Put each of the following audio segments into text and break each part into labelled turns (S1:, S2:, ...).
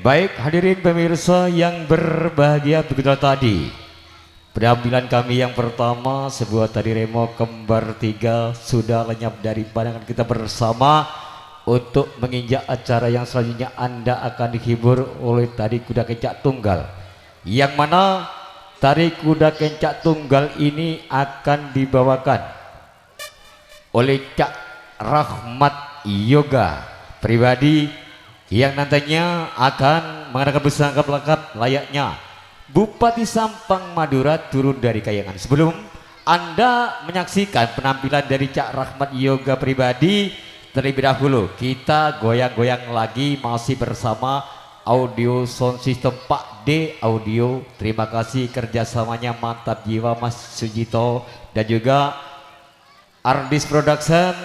S1: Baik hadirin pemirsa yang berbahagia, begitu tadi penampilan kami yang pertama, sebuah tari remo kembar tiga sudah lenyap dari pandangan kita bersama. Untuk menginjak acara yang selanjutnya Anda akan dihibur oleh tari kuda kencak tunggal, yang mana tari kuda kencak tunggal ini akan dibawakan oleh Cak Rahmat Yoga pribadi, yang nantinya akan mengadakan busana lengkap layaknya Bupati Sampang Madura turun dari kayangan. Sebelum Anda menyaksikan penampilan dari Cak Rahmat Yoga pribadi, terlebih dahulu kita goyang-goyang lagi masih bersama Audio Sound System Pak D Audio. Terima kasih kerjasamanya, mantap jiwa Mas Sujito, dan juga Ardis Production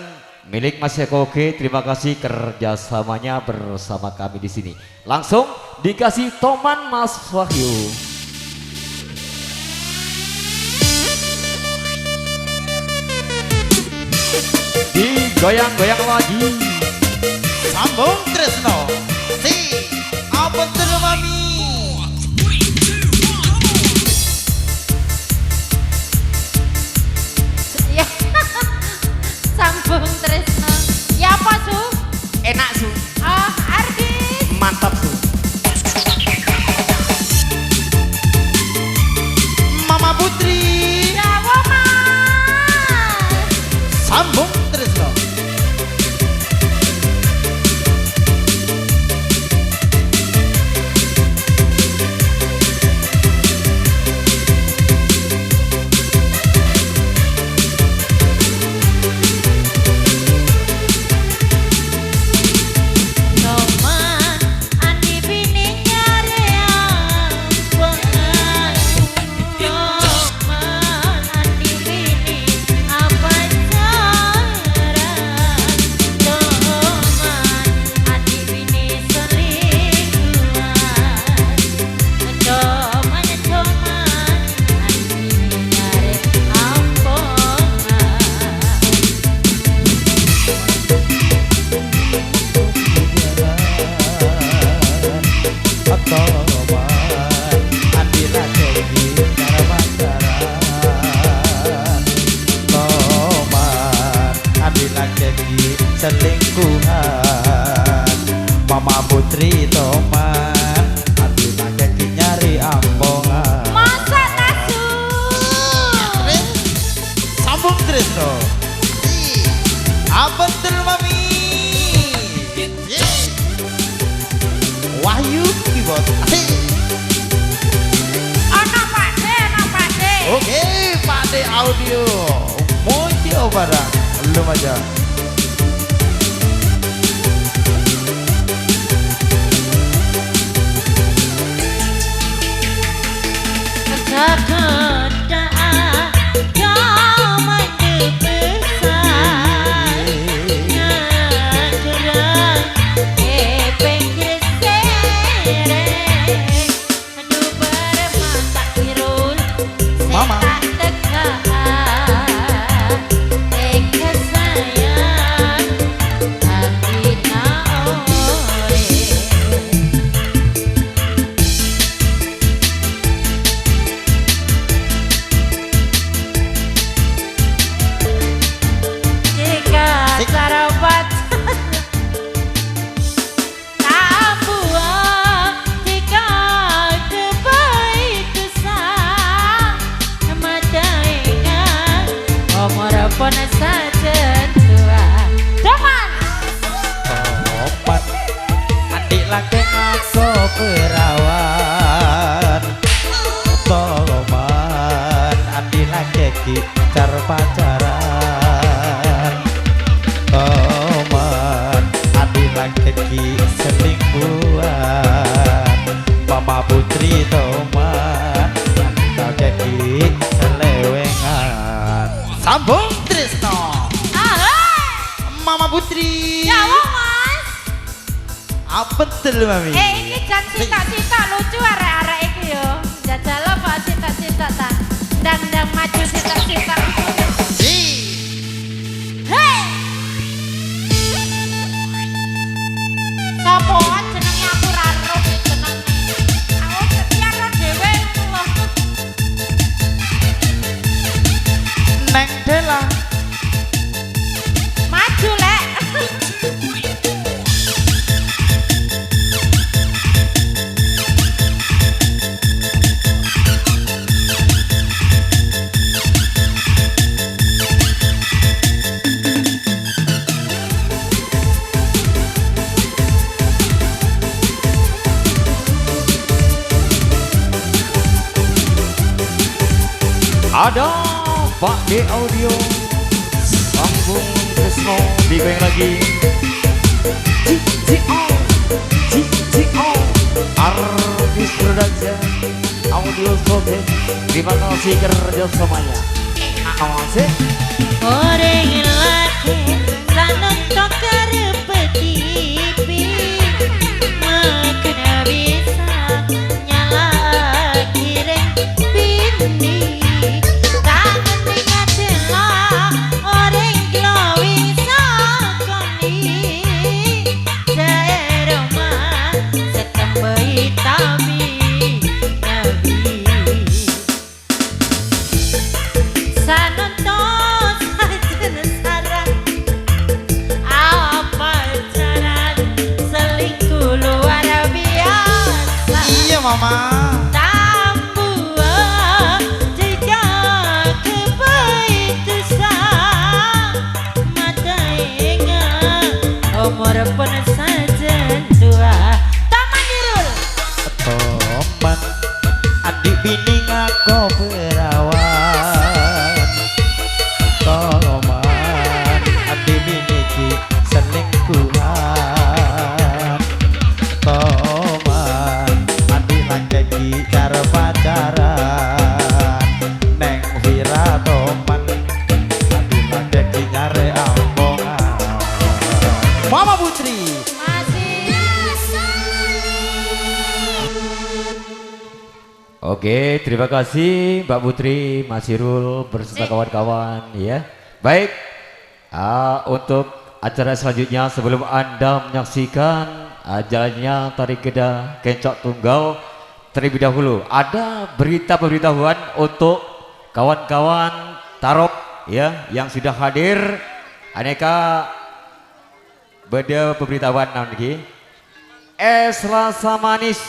S1: milik Mas Eko. Oke, terima kasih kerjasamanya bersama kami di sini. Langsung dikasih toman Mas Wahyu. Digoyang-goyang lagi.
S2: Sambung Tresno. Si apa tuh mami?
S3: Ya, sambung Tresno. Ya apa Su?
S2: Enak Su.
S3: Ardis.
S2: Mantap Su. Mama Putri.
S3: Jawa Mas.
S2: Sambung Tresno. Selingkuhan Mama Putri Toman hati lagi nyari ampongan.
S3: Masa tasu.
S2: Sambung Tresno. Apa tuh mami? Wahyu keyboard.
S3: Anak Pak D.
S2: Oke, Pak D Audio. Mojo barang. Belum aja. Lagi aku perawan Toman andi lagi gitar pacaran Toman andi lagi selingkuhan Mama Putri Toman lagi selewengan. Sambung Tresno. Mama Putri.
S3: Jawa Mas.
S2: Apa tuh mami?
S3: Ini jan sitak-sitak lucu arek-arek iki yo. Jajal apa sitak-sitak ta? Ndang-ndang maju sitak-sitak. Hei. Sopo jenenge aku ra roh.
S1: Ada Pak D Audio, Sambung Tresno digoyang lagi. GGO Artis Production Audio Sote. Terima kasih kerjasamanya. Awase
S3: Orang laki sanok tokar petipi makna bisa nyala kireng bini tangan dengan celah orang glowing sakoni daerah mah setembai tabi nabi sanontos sajen sarang apa jalan selingkuh luar biasa.
S2: Iya mama.
S3: Tambua jejak kebaitusan mata ingat umur pun sajen tua. Taman Dirul
S2: Toman adik bini ngako perawan. Toman adik bini ki selingkuhan. Toman adik laki ki cara pacaran. Neng Vira toman adik laki ki nyare ampongan. Mama Putri
S3: masih
S1: Oke, terima kasih Mbak Putri, Mas Irul beserta kawan-kawan ya. Baik, untuk acara selanjutnya sebelum Anda menyaksikan jalannya Tari Kedah Kencak Tunggal, terlebih dahulu ada berita pemberitahuan untuk kawan-kawan Tarok ya yang sudah hadir. Aneka beda pemberitahuan nanti. Es rasa manis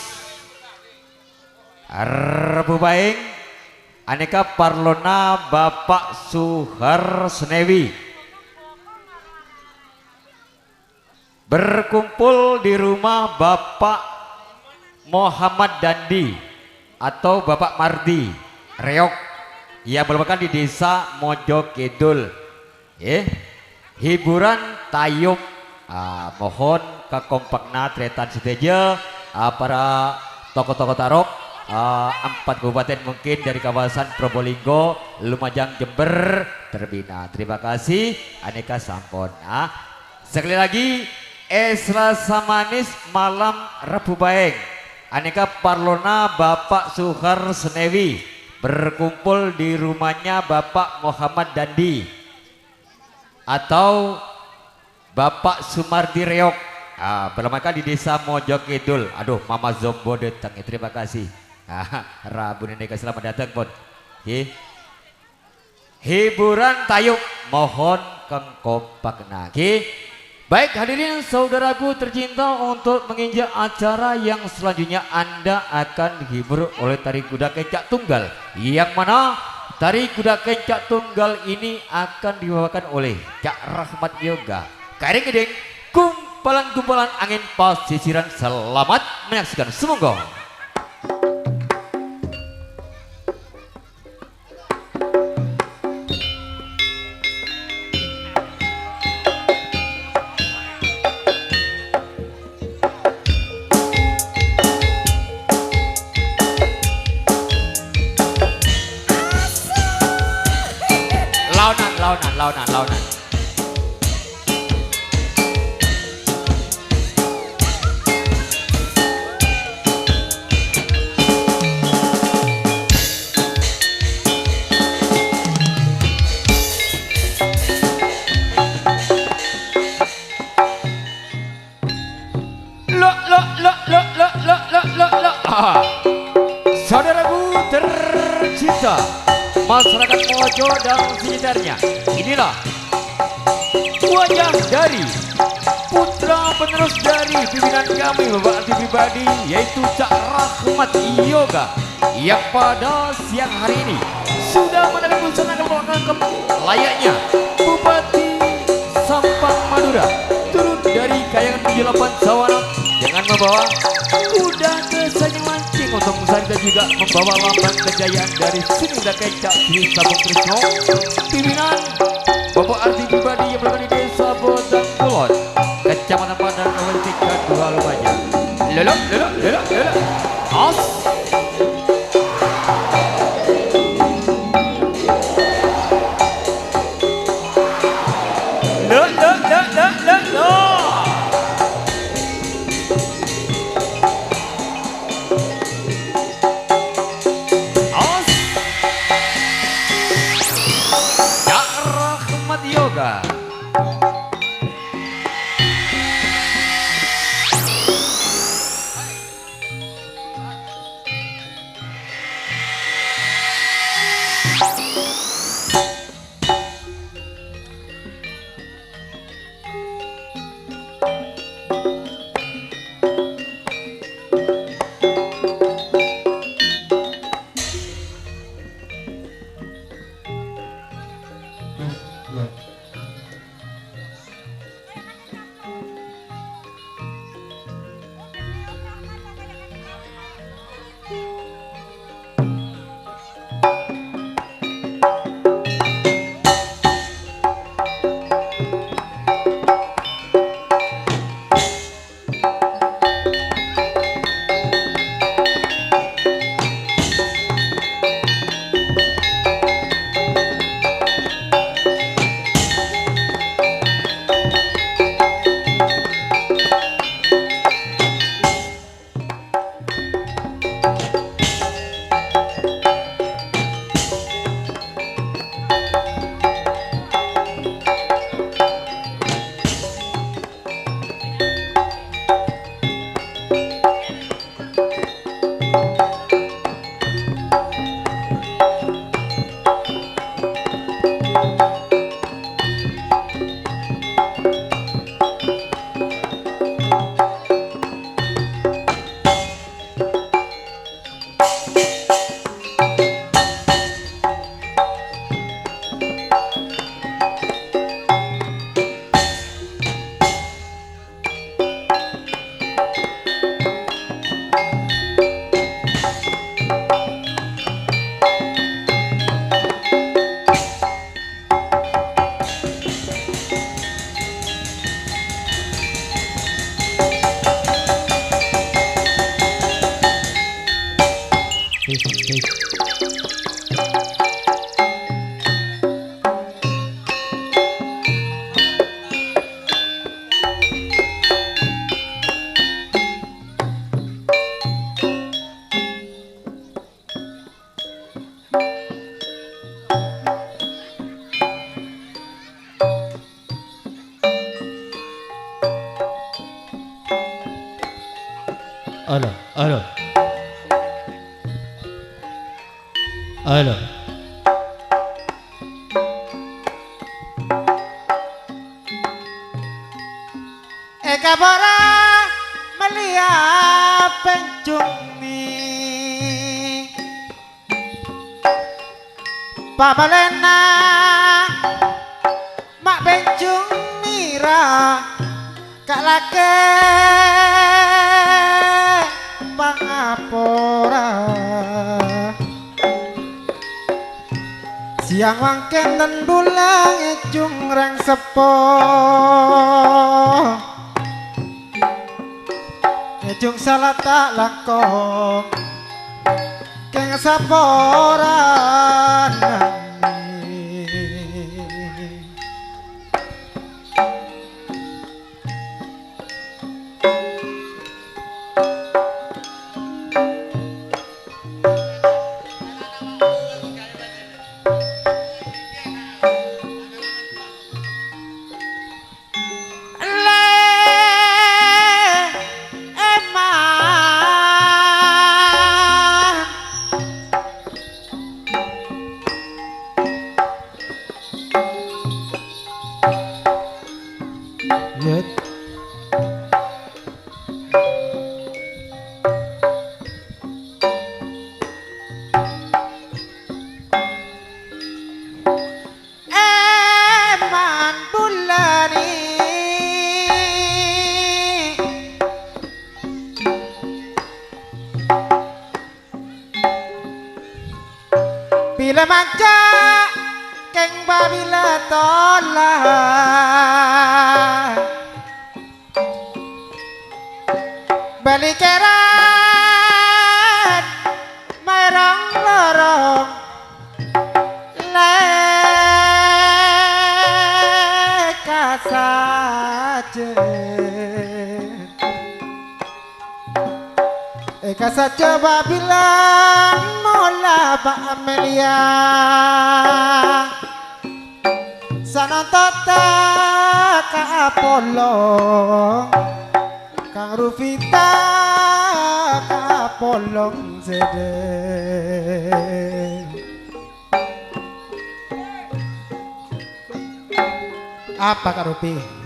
S1: Rebu Baing aneka Parlona Bapak Suhar Senewi berkumpul di rumah Bapak Muhammad Dandi atau Bapak Mardi Reok yang merupakan di desa Mojo Kidul. Hiburan tayub, mohon kekompakna tretan seteja para tokoh-tokoh Tarok 4 kabupaten mungkin dari kawasan Probolinggo, Lumajang, Jember terbina. Terima kasih aneka sampun. Sekali lagi es rasa manis malam Rebu Baeng aneka Parlona Bapak Suhar Senewi berkumpul di rumahnya Bapak Muhammad Dandi atau Bapak Sumardi Reok berlamakan di desa Mojo Kidul. Aduh, Mama Zombo datang. Terima kasih. Rabu Neneka selamat datang pun. Hiburan tayub mohon kengkopak nagi. Baik hadirin saudaraku tercinta, untuk menginjak acara yang selanjutnya Anda akan dihibur oleh tari kuda kencak tunggal, yang mana tari kuda kencak tunggal ini akan dibawakan oleh Cak Rahmat Yoga Kering Gedeng, kumpalan-kumpalan angin pasisiran. Selamat menyaksikan, semoga. Launan. Saudaraku tercinta, masyarakat Mojo dan sekitarnya, inilah wajah dari putra penerus dari pimpinan kami Bapak Arti Pribadi, yaitu Cak Rahmat Yoga, yang pada siang hari ini sudah mendapat busana keponakan layaknya Bupati Sampang Madura turun dari kayangan 78 Sawarna dengan membawa kuda sudah selesai mancing untuk Sari dan juga membawa lambang kejayaan dari Sunda Kecak di Sabung Krisno. Pimpinan Bapak Arti Pribadi yang berada di Desa Bodang Kulon, Kecamatan Padang, Kabupaten Kedua Lumajang. Lelok, lelok, lelok, lelok. Os. Lelok, lelok, lelok, lelok. Yoga.
S2: Halo, halo. Halo.
S4: Eka bora melihat pencung mi Pabalena mak pencung mira kak lake pangapora siang wangken dan dulang ecung reng sepo ecung salah tak langkong keng saporan Bila manca keng babila tolak balik kerat merong lorong leka saja eka saja bilang mola Pak Amelia sana tata ka Apollo Kang Rufita ka polong sedeng apa Kak Rupi?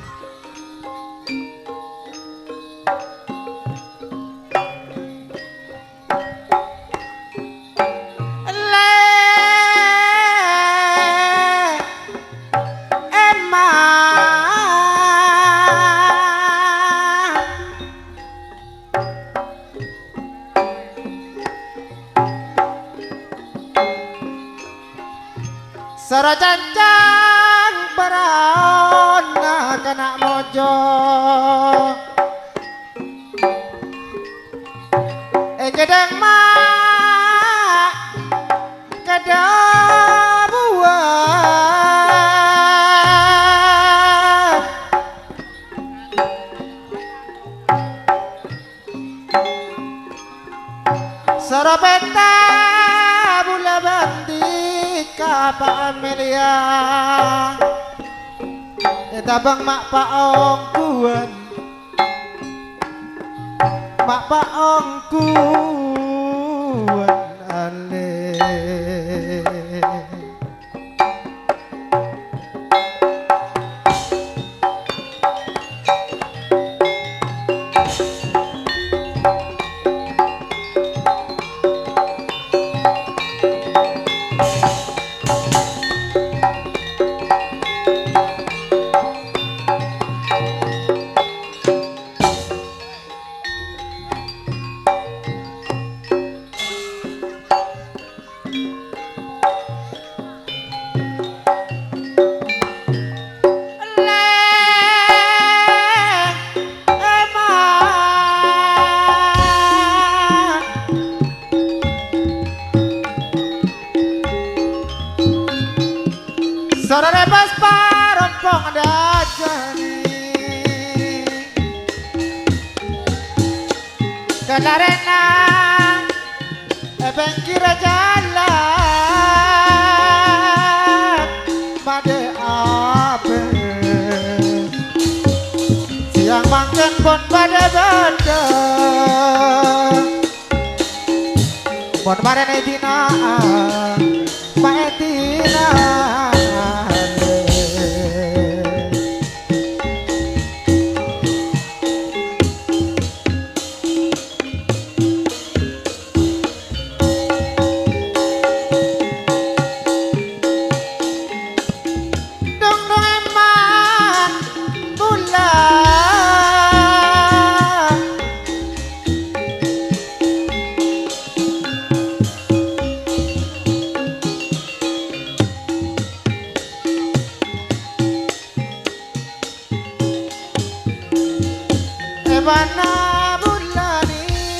S4: Sara cancang perona kena mojo gedeng mak kedabuan Sara peta bula bandi Pak Amelia tabang mak paong kuan mak paong kuan ale Saudara bas parompong dajani Kenarena bengkira jalan Pada ape Siang mangken pun pada benda Pun pada netina Pak Etina Mana bulan ini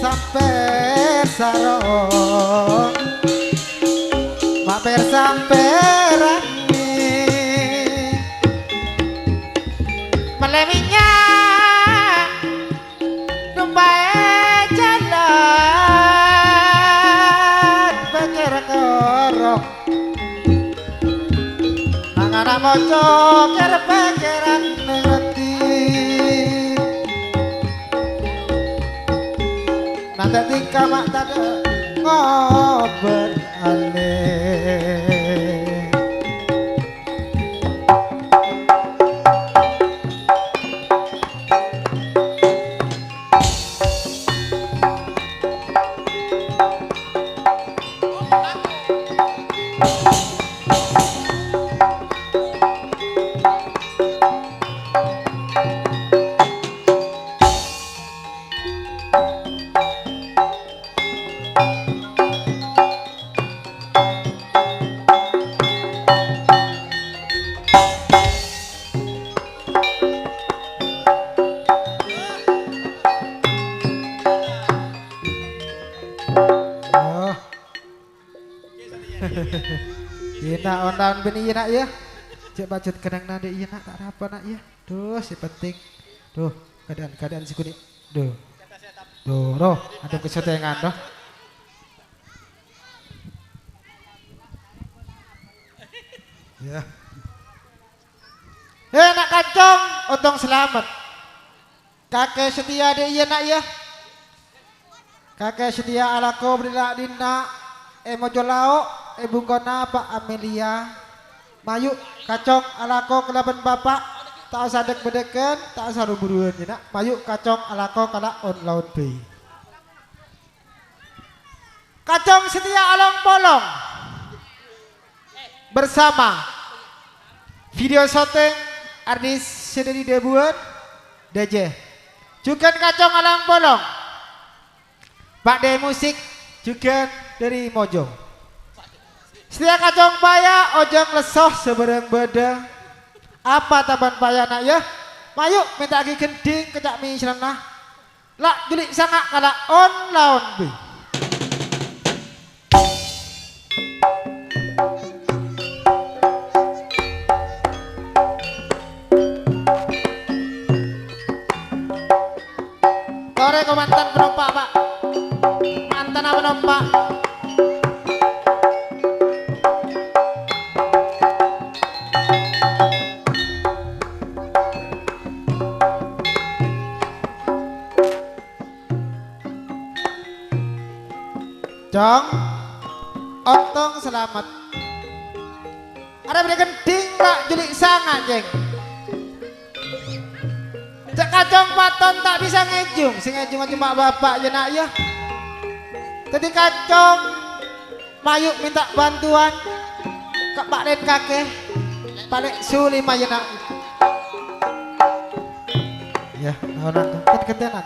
S4: sampai sarong mampir sampai rangi meleminya numpai jalan pikir kerok nangana moco kira pikiran nanti tika mak tak ngobrol aneh Kita on bini iya nak ya. Cek budget kadang nade iya nak tak apa nak ya. Duh si penting. Duh keadaan si kuning. Duh. Duh, ada kesetengan doh. Ya. Nak kacong, untung selamat. Kakek setia deh iya nak ya. Kakek setia alako berila dina mojolao bungkona Pak Amelia. Mayu kacong alako kelaban bapak tak usah dek bedeken, tak usah ruburuan ya nak. Mayu kacong alako kala on laut bay. Kacong setia along bolong bersama video syuting artis sedari debuan DJ juga kacong alang bolong Pak De musik juga dari Mojong setia kacong paya ojong lesoh seberang beda apa taban paya nak ya mayu minta lagi gending kecak mi serenah lak julik sangak kala on laun bi. Sore ke mantan penompak Pak. Mantan apa penompak? Jong, ontong selamat. Ada beri gending tak julik sangat jeng. Cek kacong paton tak bisa ngejung, si ngejung cuma bapak je nak ya. Tadi kacong mayuk minta bantuan ke Pak Den kakek, balik suli mah nak. Ya, naonan kan ketenan.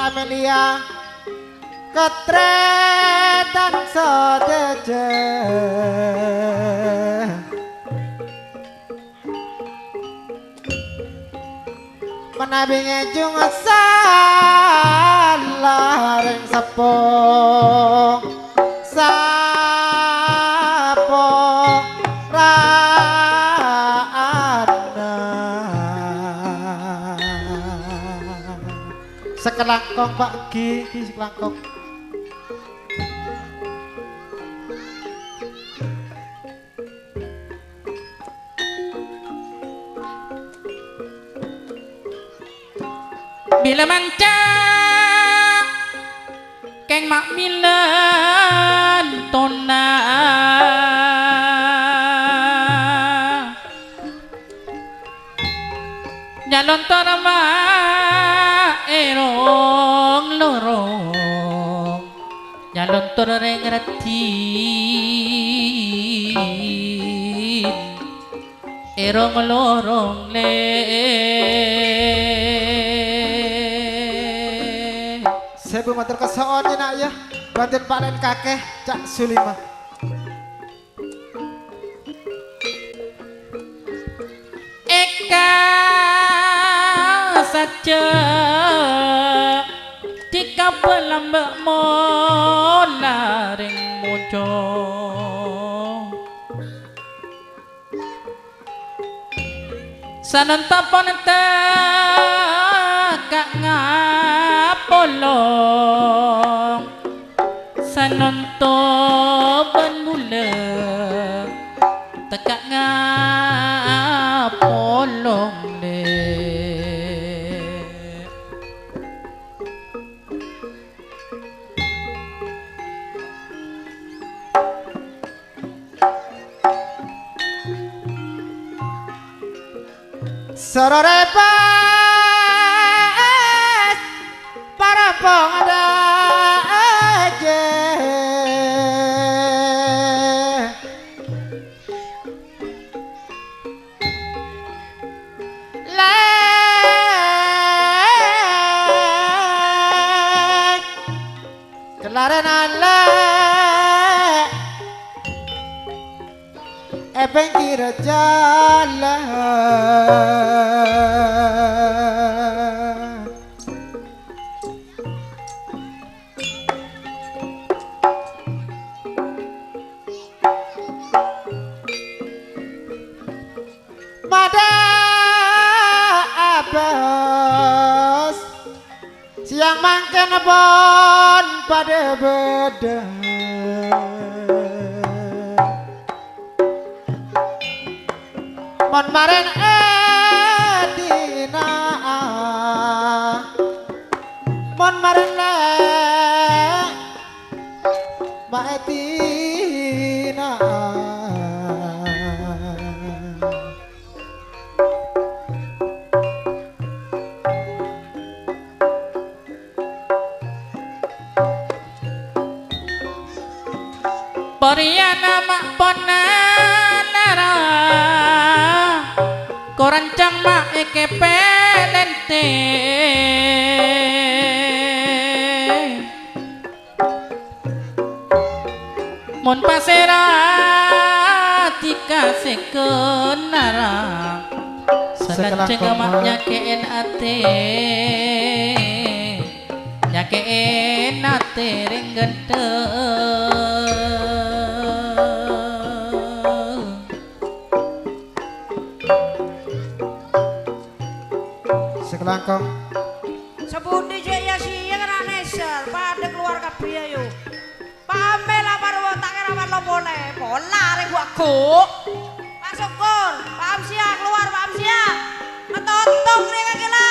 S4: Amelia ketretan sejeje menabi ngejung salah ring sepung sapo sekelangkong Pak Gi sekelangkong
S5: bila mancang keng mak milen tona nyalon torma erong lorong nyalon nyalontor reng retin erong lorong le
S4: Sebu matur kesoon ya nak ya. Banten Pak Len kakeh Cak Sulima.
S5: Eka saja tika pelambak mola ring mojo sanon tapon kak ngapolong sanon to benmula tekak ngapolong le
S4: Sororepas para pengada aja lek kelaren alek ebeng kira jalan Mada abas siang mangken pon pada beda mon maren edina mon maren le ma edina
S5: Poriana mak ponanara korancang mak ekepe lente mon pasera tika sekenara salat mak nyakeen ate nyakeen ate ring gendeng
S4: sekelangkong
S3: Sebundi jaya siya kena neser pada keluar kabeh ayo. Pamela baru tak kira lo boleh. Bola rek gua kok. Masuk gol. Paham sia keluar paham sia. Metotok rek kagela.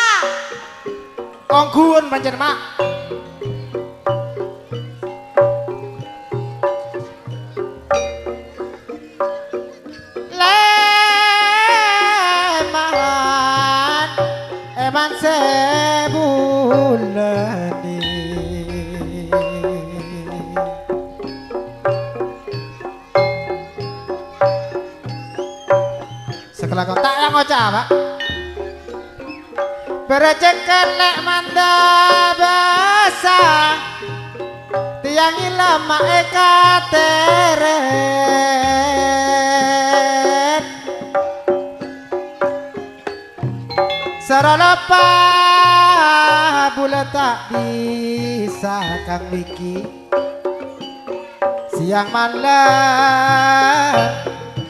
S4: ongguun pancen mak leman eman sebulani sekelah kau tak yang ngocah pak berecekan lek manda basah tiang ilama eka teret saralapa bula tak bisa kang wiki siang malam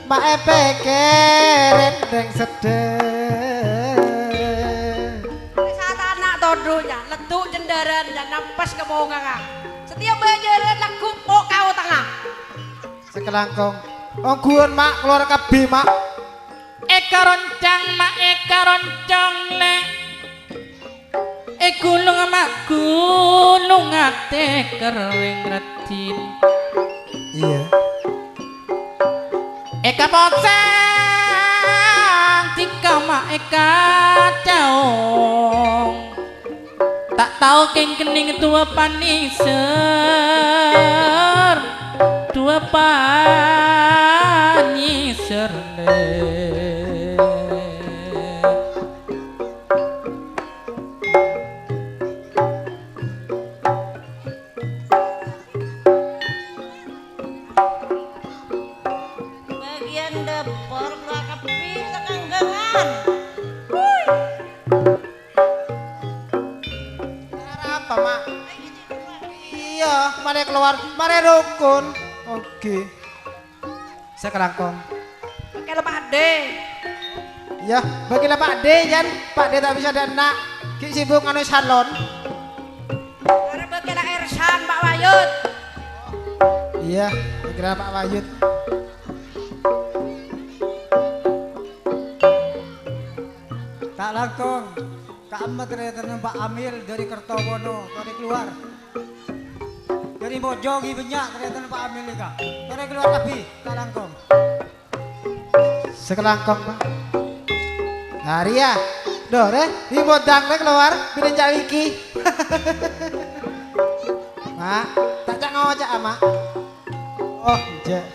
S4: mae pekeren deng sedeng
S3: Todonya letuk cendaran dan nampas ke bawah kakak. Setiap bajaran lagu kok kau tengah.
S4: sekelangkong ongguan mak keluar kabeh mak
S5: eka roncang mak eka roncong le gulung mak gulung ate kering retin
S4: iya
S5: eka posang tika mak eka caong tak tahu keng kening tua panisen dua panyi serle
S3: bagian dapur keluar kepi tekan gengan.
S4: Apa, Mak? Iya, mari keluar, mari rukun. Oke. Saya kelangkong.
S3: Pakai lo Pak De.
S4: Ya, bagilah Pak D, Jan. Pak D tak bisa dan nak. Ki sibuk anu salon.
S3: Mari bagilah Ersan Pak Wayut.
S4: Iya, bagilah Pak Wayut.
S6: Kak Langkong, Kak Ahmad ternyata Pak Amil dari Kertowono, tadi keluar. Dari Mojogi banyak ternyata Pak Amil nih Kak. Tadi keluar tapi Kak Langkong.
S4: Sekelangkong, Pak. Hari ya. Doh, di modang keluar, bikin cak wiki. Mak, tak cak ngocak, Mak. Oh, cak.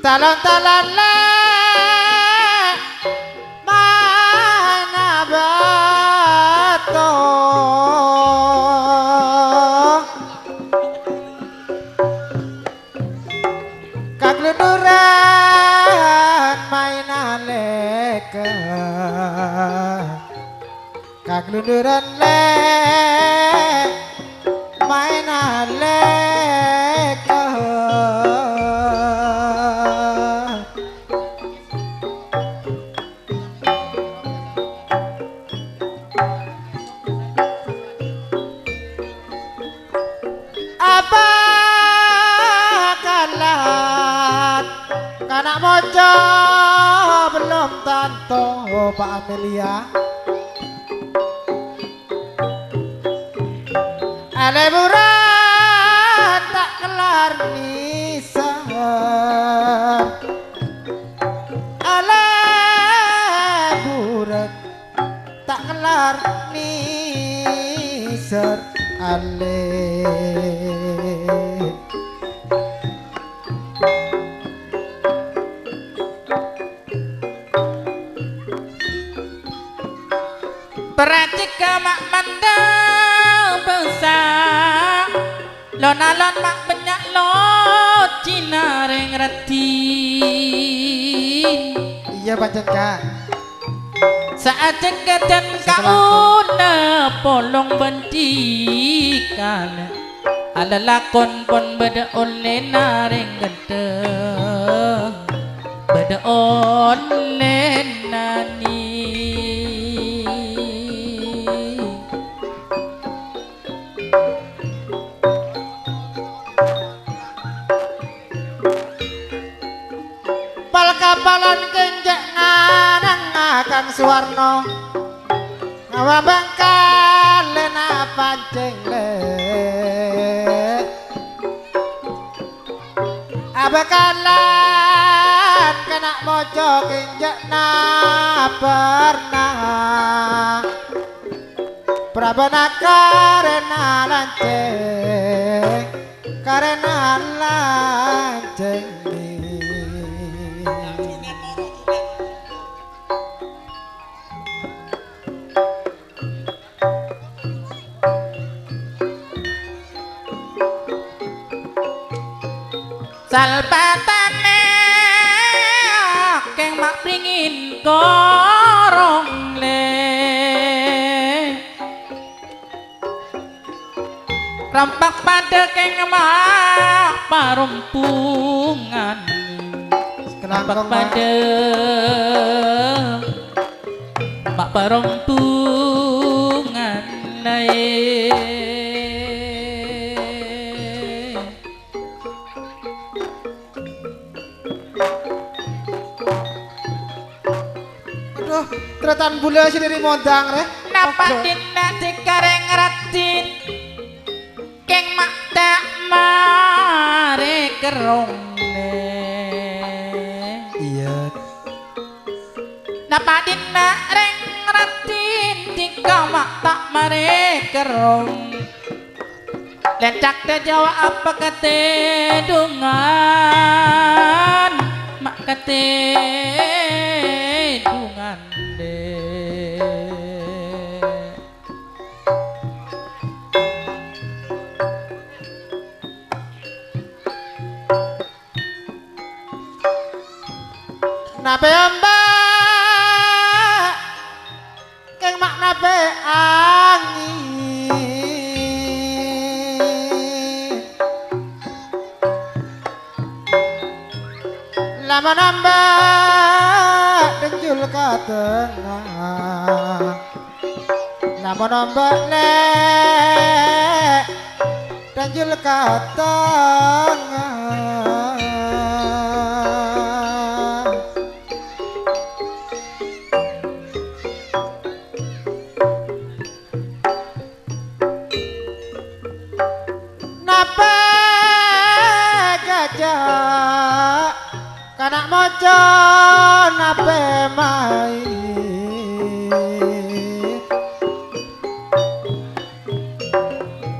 S4: Talon-talon mana bato kagluduran mainan leka kagluduran le mainan leka apa kalat kanak mojo belum tanto Pak Amelia ale buran tak kelar nisan ale buran tak kelar nisan ale
S5: berarti mak mandang besar lon-alon mak banyak lo Cina reng retin
S4: iya pancen Kak
S5: saat cekatan kauna polong bentikan ala lakon pon beda oleh nareng ganteng beda oleh nani
S4: kapalan kenjak nganang Kang Suwarno ngawa bangkal lena pancing le abakalan kena mojo kenjak na pernah prabana karena lanceng karena lanceng
S5: salpatane keng mak pringin korong le rampak pada keng mak parumpungan rampak pada mak parumpungan lain
S4: tretan bule sih dari modang re
S5: napa dina dikareng retin keng mak tak mare kerongne
S4: Iya.
S5: napa dina reng retin tika mak tak mare kerong lencak te jawa apa kate dungan mak kate dungan de
S4: Nape ambak keng mak nape angin lama nambah denjul ke tengah lama nambah lek denjul ke tengah napa gajah kanak mojo nape main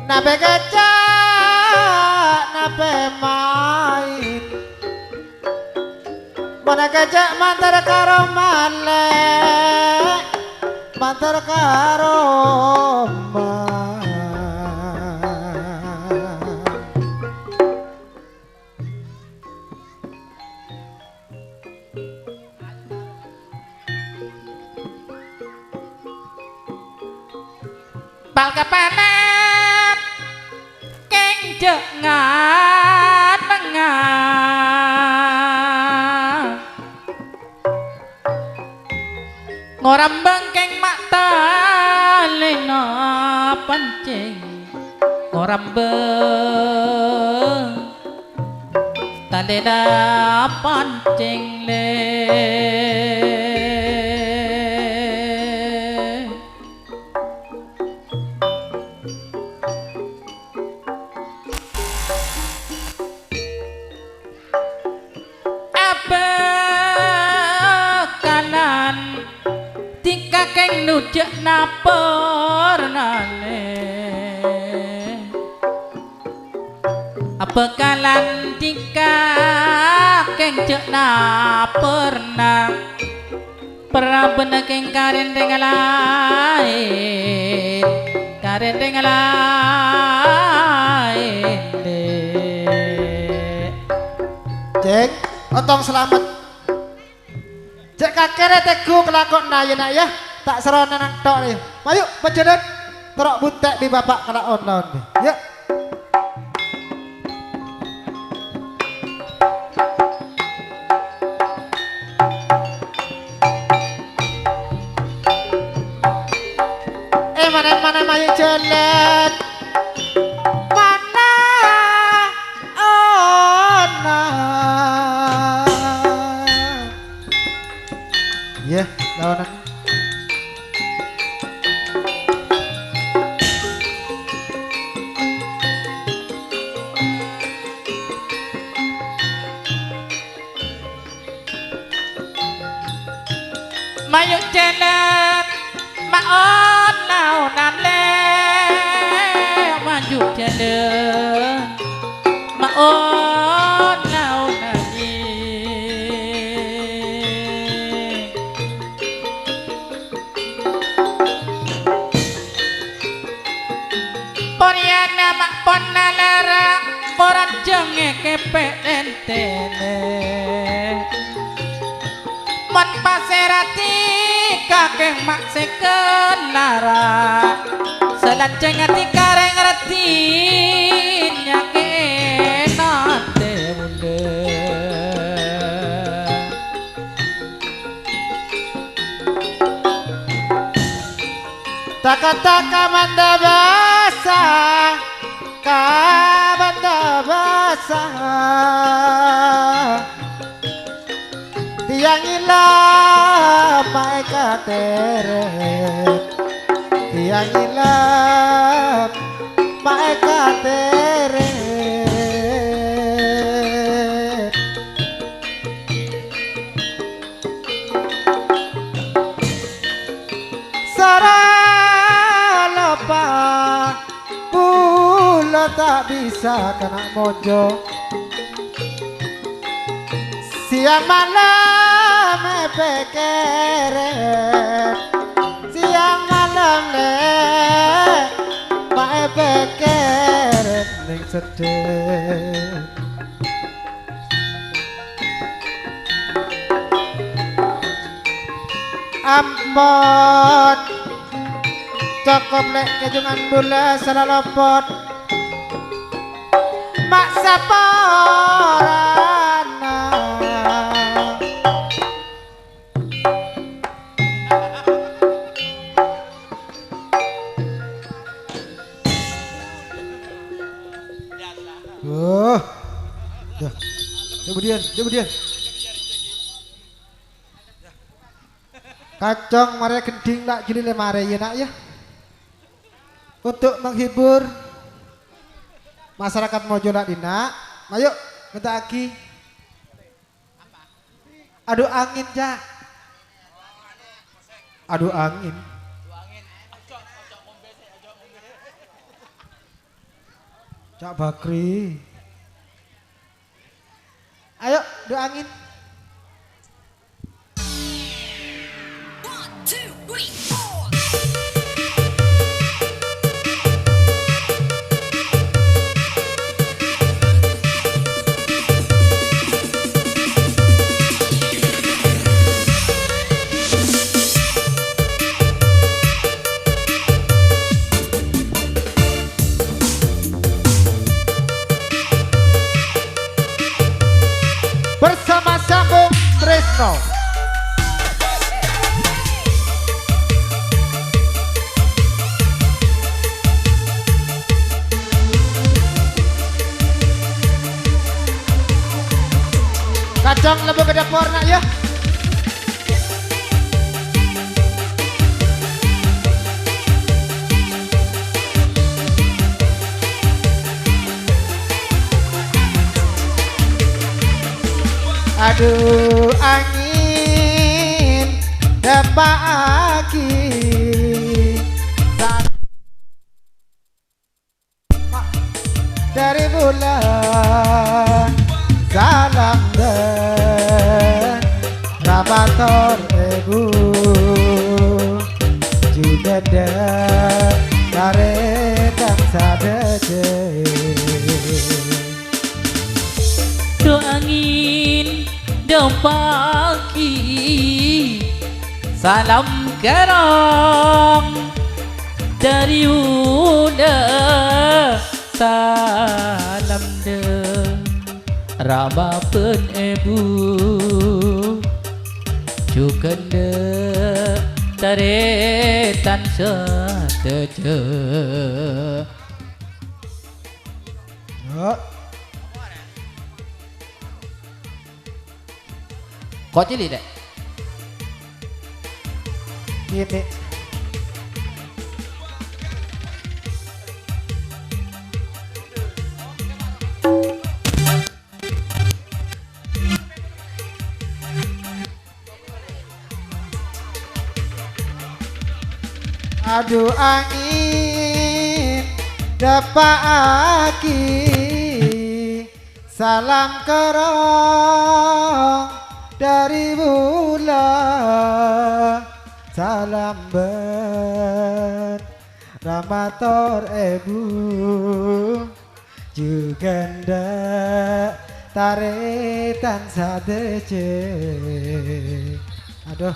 S4: nape gajah nape main mana gajah mantar karo malek mantar karo
S5: bal kepenet keng jengat nengah ngorambeng keng mak talena pancing ngorambeng talena pancing le keng nujek napernane apa kalan tika keng cek naperna perabena keng karen dengan lain karen dengan lain
S4: Cek, otong selamat. Cek kakere tegu kelakon na ya nak ya. Tak serona nang tok nih. Mayu pejenet terok buntek di bapak kelakon lawan. Ya. Mana mayu jelet. Mana ona. Ya, lawanan.
S5: Mayu jelet maon naunan le maju jelet maon naunan poriana mak ponna larang koran jenge kepek entene mon paserati kakek mak seken lara selaceng hati kareng retin nyake nate bunda
S4: Taka-taka manda basah kabanda basah tiang ilah mae kateret tiang ilah teret. Saralapa pula tak bisa kena mojo. Siang malam pekeret, siang malam mae pekeret ning sedih. Ampot cukup lek kejungan bola salah lopot mak saporana. Dah. Kemudian. Kacang mare gending nak gini le mare ya nak ya. Untuk menghibur masyarakat Mojo nak dina. Ayo minta lagi. Aduh angin ja. Aduh angin. Cak Bakri. Ayo aduh angin. Bersama Sambung Tresno. Kacang lebih ke dapur nak ya. Aduh angin pagi dari bulan salam dan rabator ibu juga taretan sadece.
S5: Do angin do pagi salam kerong dari uda salam de rabapen ibu juga de taretan sadece. Kok cilik dek?
S4: Ini aduh angin pagi salam kerong dari bulan salam ber ramator ibu juga ndak taretan sadece. Aduh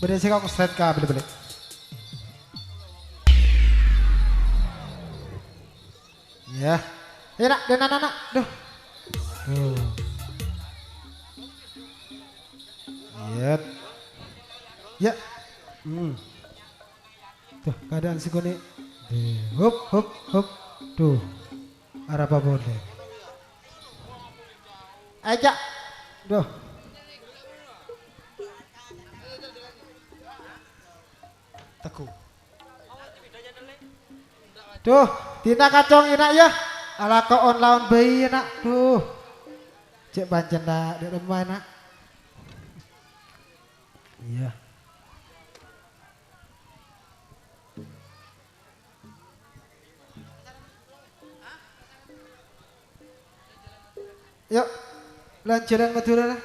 S4: beda sih kok straight ka beli-beli. Ya ya nak dan anak-anak duh. Ya. Ya. Tuh keadaan si Goni. Hup. Tuh. Arah apa boleh. Aja. Duh. Teku. Tuh. Tina kacong enak ya. Ala ko on lawan bayi enak. Duh. Cek pancen dak di rumah enak. Iya. Yuk, lanjutan Madura lah.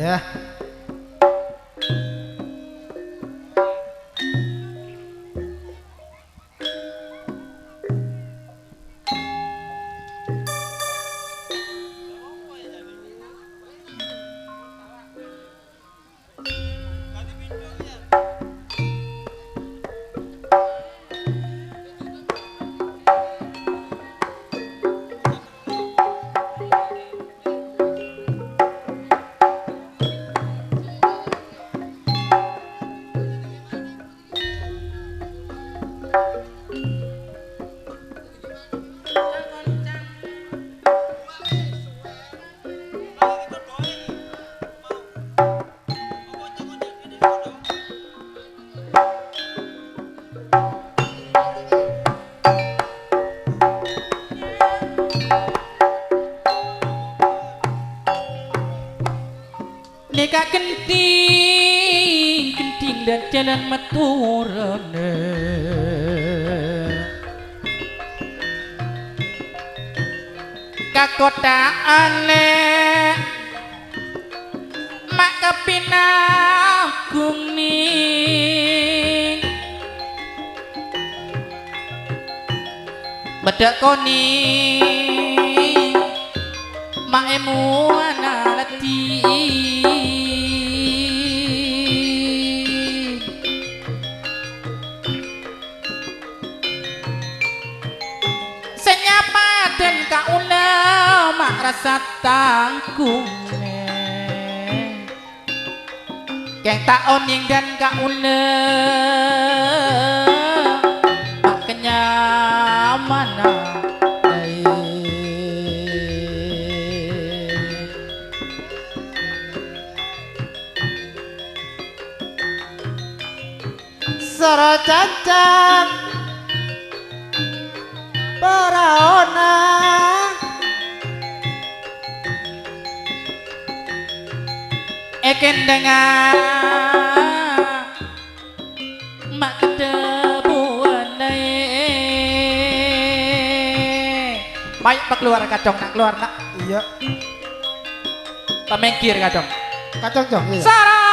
S4: Ya.
S5: Neka genting dan jalan maturane kakotaane mak kepinagung ning bedak koni mak emu ana leti rasa tangkungne keng tak oning dan kaune mak kenyamanan
S4: Soro cacang paraona
S5: eken dengan mak kedebuan baik pak keluar kacong nak keluar nak
S4: iya
S5: pemengkir kacong
S4: cong iya
S5: sara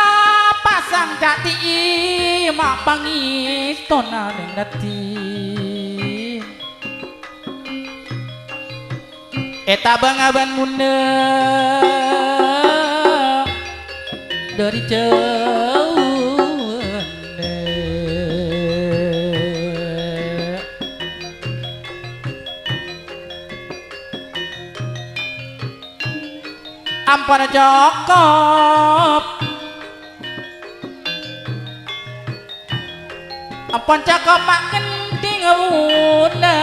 S5: pasang jati mak pangis tona neng dati eta bangaban munda dari jauh ampun cokop ampun cokop mak kenting abuna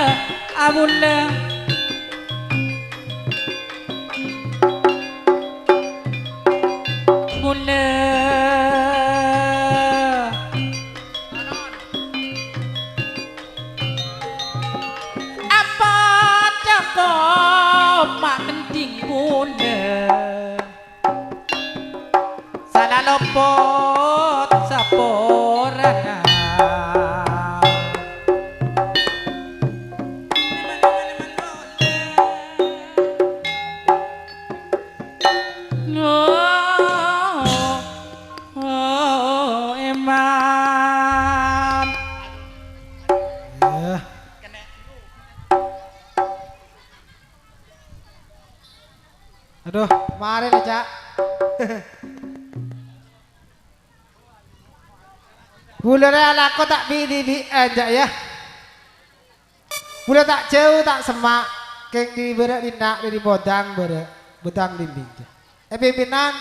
S5: apa cakap mak kenting bunda sana lopot saporana
S4: aduh mari nih cak bulan ala kau tak di aja ya bulan tak jauh tak semak keng di berak dinak di bodang berak bodang dinding pimpinan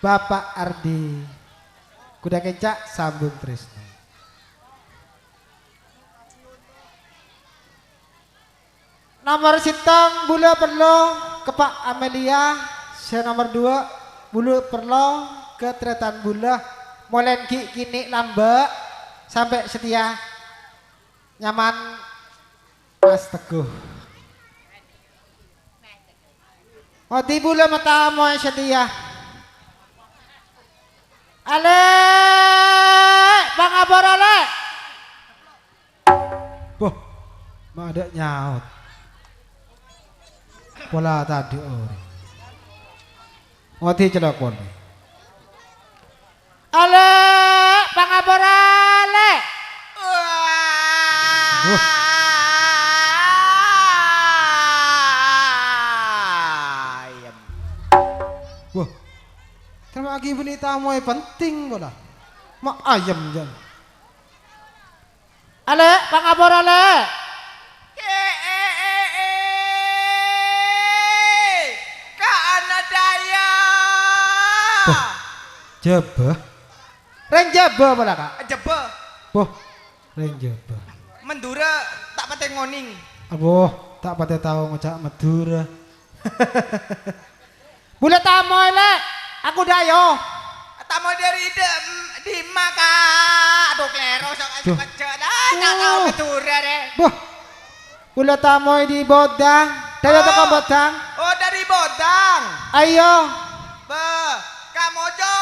S4: Bapak Ardi kuda kencak sambung Trisno Nomor sitong bulu perlo ke Pak Amelia. Saya nomor 2 bulu perlo ke Tretan Bula. Molen kini lambe sampai setia nyaman Mas Teguh. Oti bulu mata mau setia. Ale pangabor ale. Boh, mah ada nyaut. Pola tadi ori. Oti celokon. Ale pangabor ale.
S2: Ayam.
S4: Wah, terima lagi beli tamu yang penting bola. Mak ayam jan. Ale, pangabor ale.
S2: Kak Anadaya.
S4: Jaba. Ren jaba bola kak.
S2: Jeba.
S4: Boh, ren jaba.
S2: Mendura tak pate ngoning.
S4: Aboh, tak pada tahu ngocak Madura. Bule tamu ale. Aku dayo.
S2: Tamu dari di maka. Aduh klero sok aja dah. Tak tahu Madura deh.
S4: Boh, bule tamu di Bodang. Dayo toko Bodang.
S2: Oh dari Bodang.
S4: Ayo.
S2: Be, kamu jo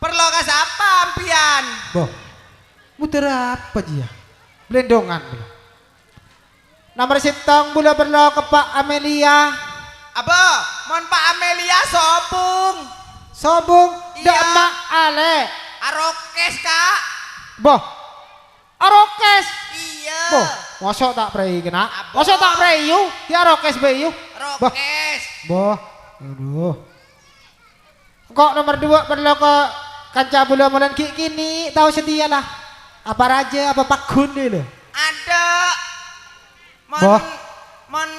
S2: perlu ke siapa ampian?
S4: Boh, muter apa dia? Belendongan. Nomor sitong bula perlo ke Pak Amelia.
S2: Apa? Mon Pak Amelia sobung.
S4: Sobung
S2: Iya.
S4: dak mak ale.
S2: Arokes kak.
S4: Boh, arokes.
S2: Iya.
S4: Boh, mosok tak prei kena.
S2: Apa?
S4: Mosok tak prei yu, di arokes bayu. Boh,
S2: Rokes.
S4: boh. Aduh. Kok nomor 2 perlu ke kanca bula molen kini tahu setia lah. Apa raja apa Pak Gun deh lo.
S2: Ada. Mon,
S4: Boh.
S2: mon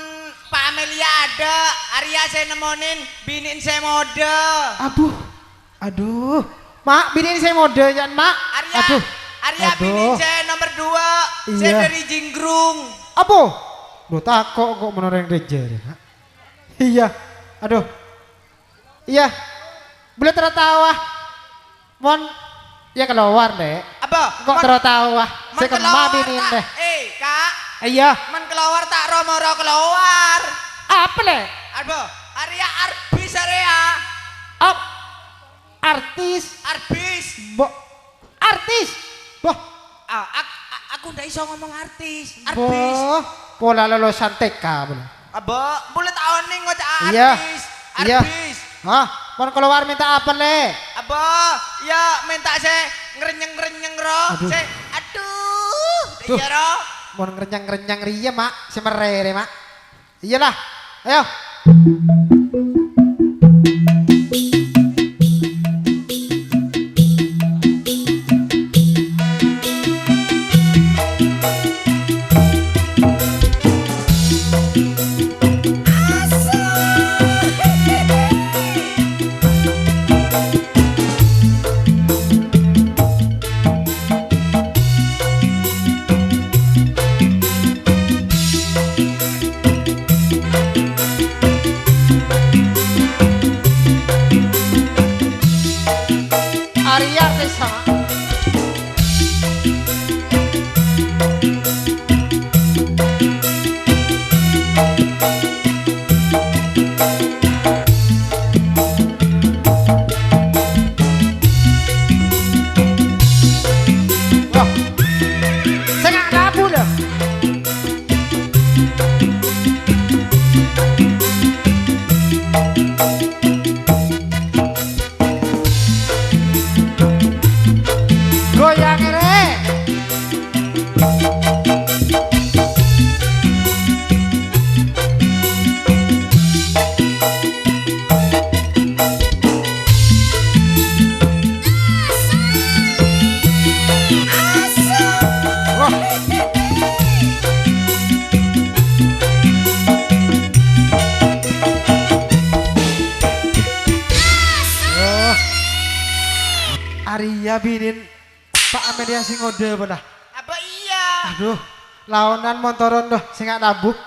S2: Pak Amelia ada. Arya saya nemonin binin saya mode.
S4: Aduh. Mak, bini saya mode jangan mak.
S2: Arya.
S4: Aduh.
S2: Arya binin saya nomor 2. Saya
S4: Iya.
S2: dari Jinggrung.
S4: Apa? Duh takut kok menoreng reja deh. Iya. Aduh. Iya. Boleh tertawa. Mon ya keluar deh.
S2: Apa?
S4: Kok tertawa?
S2: Mon
S4: Saya
S2: keluar
S4: kemabinin
S2: tak?
S4: deh.
S2: Kak.
S4: Iya.
S2: Men keluar tak romoro keluar.
S4: Apa le?
S2: Apa? Arya Arbis Arya.
S4: Up. Artis.
S2: Arbis.
S4: Artis. Boh.
S2: Aku ndak iso ngomong artis. Arbis.
S4: Boh. Pola lolosan TK boleh.
S2: Aba, boleh tahu nih ngocak
S4: Iya.
S2: arbis.
S4: Iya.
S2: Arbis.
S4: Hah? Mon keluar minta apa le?
S2: Aba, ya minta saya ngerenyeng-ngerenyeng ro.
S4: Aduh.
S2: Saya aduh.
S4: Duh.
S2: Iya ro.
S4: Mon ngerenyang ria mak. Semerere mak. Iyalah. Ayo. Arya sama. Wah, saya nggak labu dah. Goyang re. Wah. Oh. Arya binin Pak Amelia sing ngode belah.
S2: Apa iya?
S4: Aduh, lawanan montoron doh sing gak nabuk.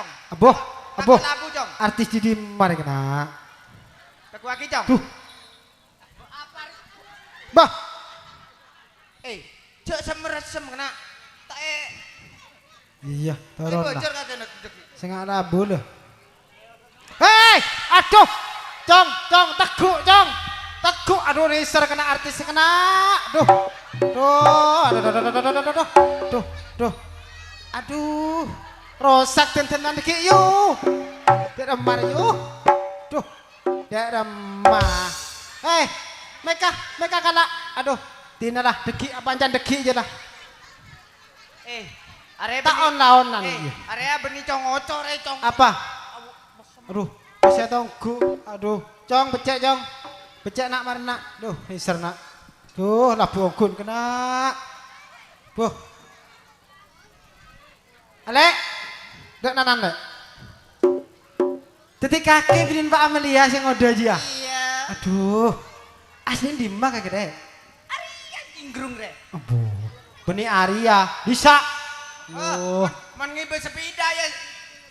S2: Cong.
S4: Aboh, aboh.
S2: Takut lagu, Cong.
S4: Artis di mana kena?
S2: Teku aki, Cong.
S4: Duh. Bah,
S2: Cek semeresem kena. Tak
S4: iya, turun lah.
S2: bocor katanya.
S4: Sing Rabu lho. Hei, aduh. Cong, teguk, Cong. Teguk, aduh Racer kena artis kena. Duh. Duh. Aduh. Rosak tentenan iki yo. Dek remar yo. Duh. Dek remah. Meka kala. Aduh, dina lah deki pancen deki aja lah.
S2: Area
S4: Tak on-onan.
S2: Area beni Cong ocore, Cong.
S4: Apa? Aduh, bisa tonggu. Aduh, Cong becek, Cong. Becek nak marna. Duh, Racer nak. Duh, labu ogun kena. Buh. Alek. Dek nanan, Lek. Dadi kakek bilin Pak Amelia sing ngodo aja.
S2: Iya.
S4: Aduh. Asli di mak kakek dek.
S2: Area inggrung re.
S4: Aduh. Beni Arya, bisa.
S2: Oh, mon ngibe sepeda ya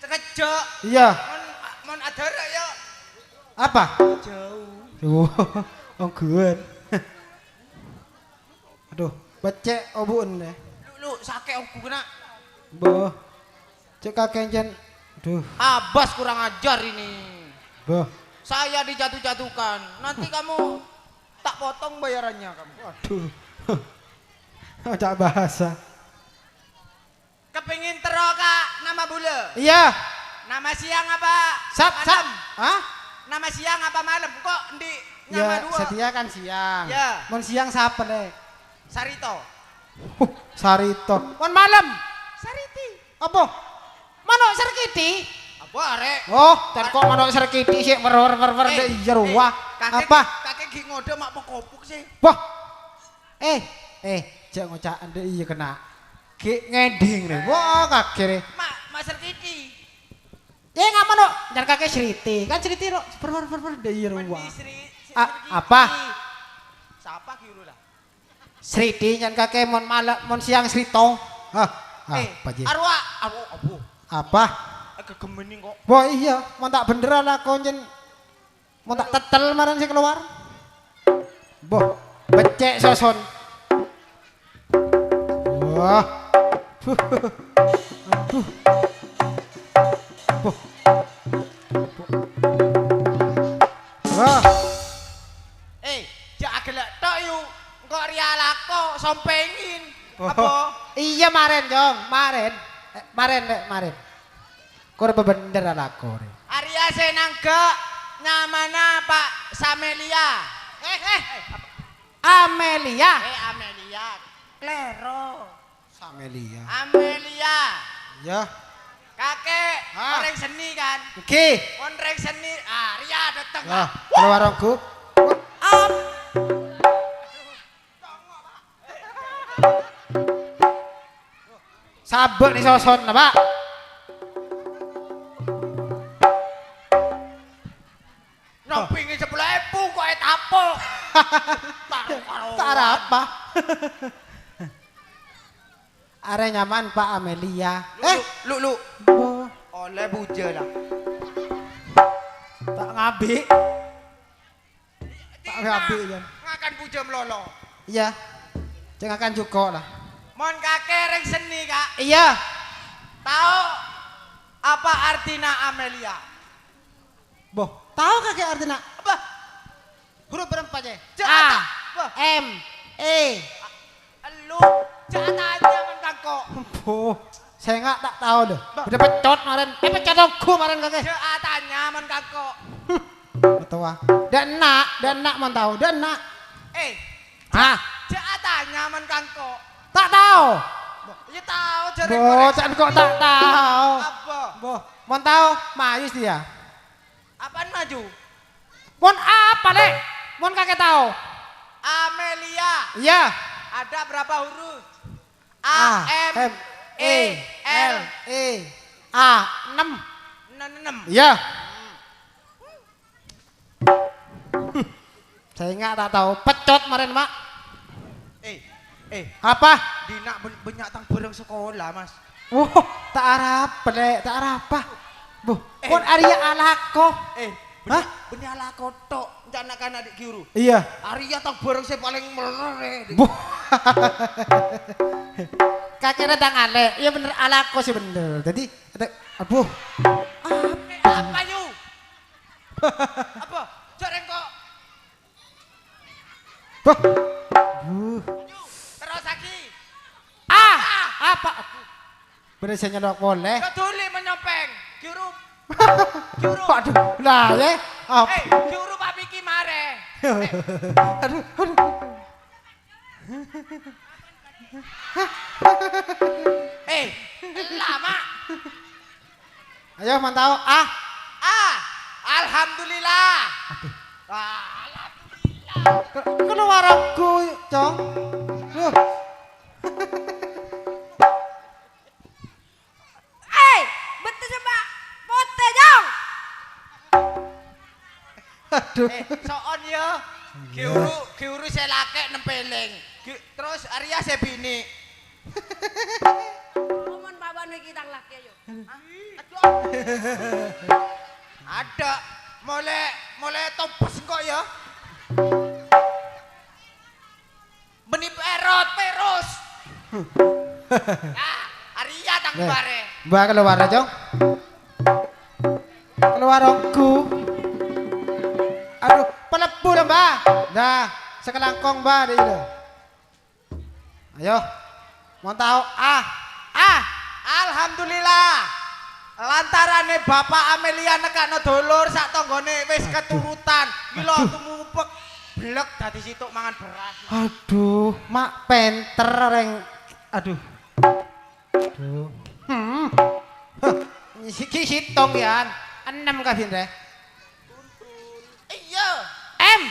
S2: sekejok.
S4: Iya.
S2: Mon adara ya
S4: Apa?
S2: jauh.
S4: Tuh, ongguan. Aduh, becek obun deh.
S2: Lu sake aku kena.
S4: Boh. Cek kakek jen. Aduh,
S2: Abas kurang ajar ini.
S4: boh.
S2: Saya dijatuh-jatuhkan. Nanti kamu tak potong bayarannya kamu.
S4: Aduh. Cak bahasa.
S2: Kepingin tero Kak nama bule.
S4: Iya.
S2: Nama siang apa?
S4: Sap.
S2: Malam?
S4: Hah?
S2: Nama siang apa malam? Kok di
S4: Ya,
S2: nama dua?
S4: setia kan siang.
S2: Ya.
S4: Mon siang siapa deh?
S2: Sarito.
S4: Sarito. Mon malam.
S2: Sariti.
S4: Apa? Manuk serkiti.
S2: Apa arek?
S4: Oh, dan kok manuk serkiti sih mer deh iya ruah. Apa?
S2: Kakek gi ngode mak pekopuk sih.
S4: Wah. Cek ngocaan deh iya kena. Ki ngending nih. Wah, kakek nih.
S2: Mak Sarkiti.
S4: Ya nggak mau dong, jangan kakek Sriti, kan Sriti lo, deh iya ruah.
S2: Mandi Sri.
S4: Apa?
S2: Siapa kiru lah?
S4: Sriti jangan kakek mon siang Srito. Apa je?
S2: Arwah, abu.
S4: Apa?
S2: Agak gemening kok.
S4: Wah iya, mau tak beneran lah konjen, mau tak tetel maran sih keluar. Boh, becek soson. Wah, aduh. Wah.
S2: Jak gelek tok yu. Engko rialako sompengin.
S4: Oh.
S2: Apa?
S4: Iya maren Jong, maren. Kur bebener aku.
S2: Arya senangga nyamana Pak Samelia.
S4: Amelia.
S2: Amelia. Klero.
S4: Samelia.
S2: Amelia.
S4: Ya.
S2: Kakek
S4: Ah.
S2: orang seni kan?
S4: Oke.
S2: Orang seni. Arya datang.
S4: Lah, keluar aku. Sabek nih soson lah, Pak.
S2: Nopingi 10.000 kok etapok.
S4: Tak ada apa. Are nyaman Pak Amelia.
S2: Lu.
S4: Oh,
S2: Oleh buja lah.
S4: tak ngabi. Tak ngabi kan.
S2: Ngakan buja melolo.
S4: Iya. Jangan akan juga lah.
S2: Mon kakek reng seni kak.
S4: Iya.
S2: Tahu apa artinya Amelia?
S4: Boh, tahu kakek artinya?
S2: Apa?
S4: Huruf berapa aja?
S2: Jata.
S4: M E.
S2: Lu jatanya mentangko.
S4: Boh, saya nggak tak tahu deh. Udah pecot kemarin. Pecot aku kemarin kakek.
S2: Jatanya mentangko.
S4: Betul ah. Dan nak mau tahu. Dan nak.
S2: Jatanya mentangko.
S4: Tak tahu.
S2: Ya tahu jare
S4: Boh, kan kok tak tahu.
S2: Apa?
S4: Boh, mau tahu? Mayus dia.
S2: Apaan maju?
S4: Mon apa deh? Mon kakek tahu.
S2: Amelia.
S4: Iya.
S2: Ada berapa huruf?
S4: A M E L E A 6.
S2: 6.
S4: Iya. Saya nggak tak tahu. Pecot kemarin, Mak.
S2: Eh,
S4: Apa?
S2: Dina banyak tang bareng sekolah, Mas.
S4: Wah, tak arap, tak arapa. Bu, kon Arya alako. Hah?
S2: Beni ala kotok, janakan adik guru.
S4: Iya.
S2: Arya tak bareng saya paling meler.
S4: Bu. Kakek datang ale. Iya bener alako sih bener. Jadi aduh.
S2: Apa yu? Apa? Jareng kok.
S4: Wah.
S2: Terus lagi.
S4: Apa? Bener saya nyelok boleh.
S2: Keduli menyopeng. Guru. Guru.
S4: Aduh, lah ya.
S2: Guru Pak Biki mare.
S4: Aduh.
S2: Lama.
S4: Ayo mantau.
S2: Alhamdulillah.
S4: Keluar aku, Cong.
S3: Betul coba pote jong.
S4: Aduh.
S2: Soon ya. Guru saya lakek nempeleng. Terus Arya saya bini.
S3: Ngomong baban iki tang laki ayo.
S2: Ada. Mulai topes kok ya. Beni perus. Arya tang bare.
S4: Mbak keluar Jong. Keluar aku. Aduh, pelepu dah Mbak. Dah, sekelangkong Mbak deh itu. Ayo. Mau tahu
S2: Alhamdulillah. Lantarane Bapak Amelia nekakno dulur sak tanggane wis keturutan. Gila tumupek blek dadi situk mangan beras.
S4: Aduh, mak penter reng. Aduh. Siki hitung ya. 6 kabin deh.
S2: Iya.
S4: M.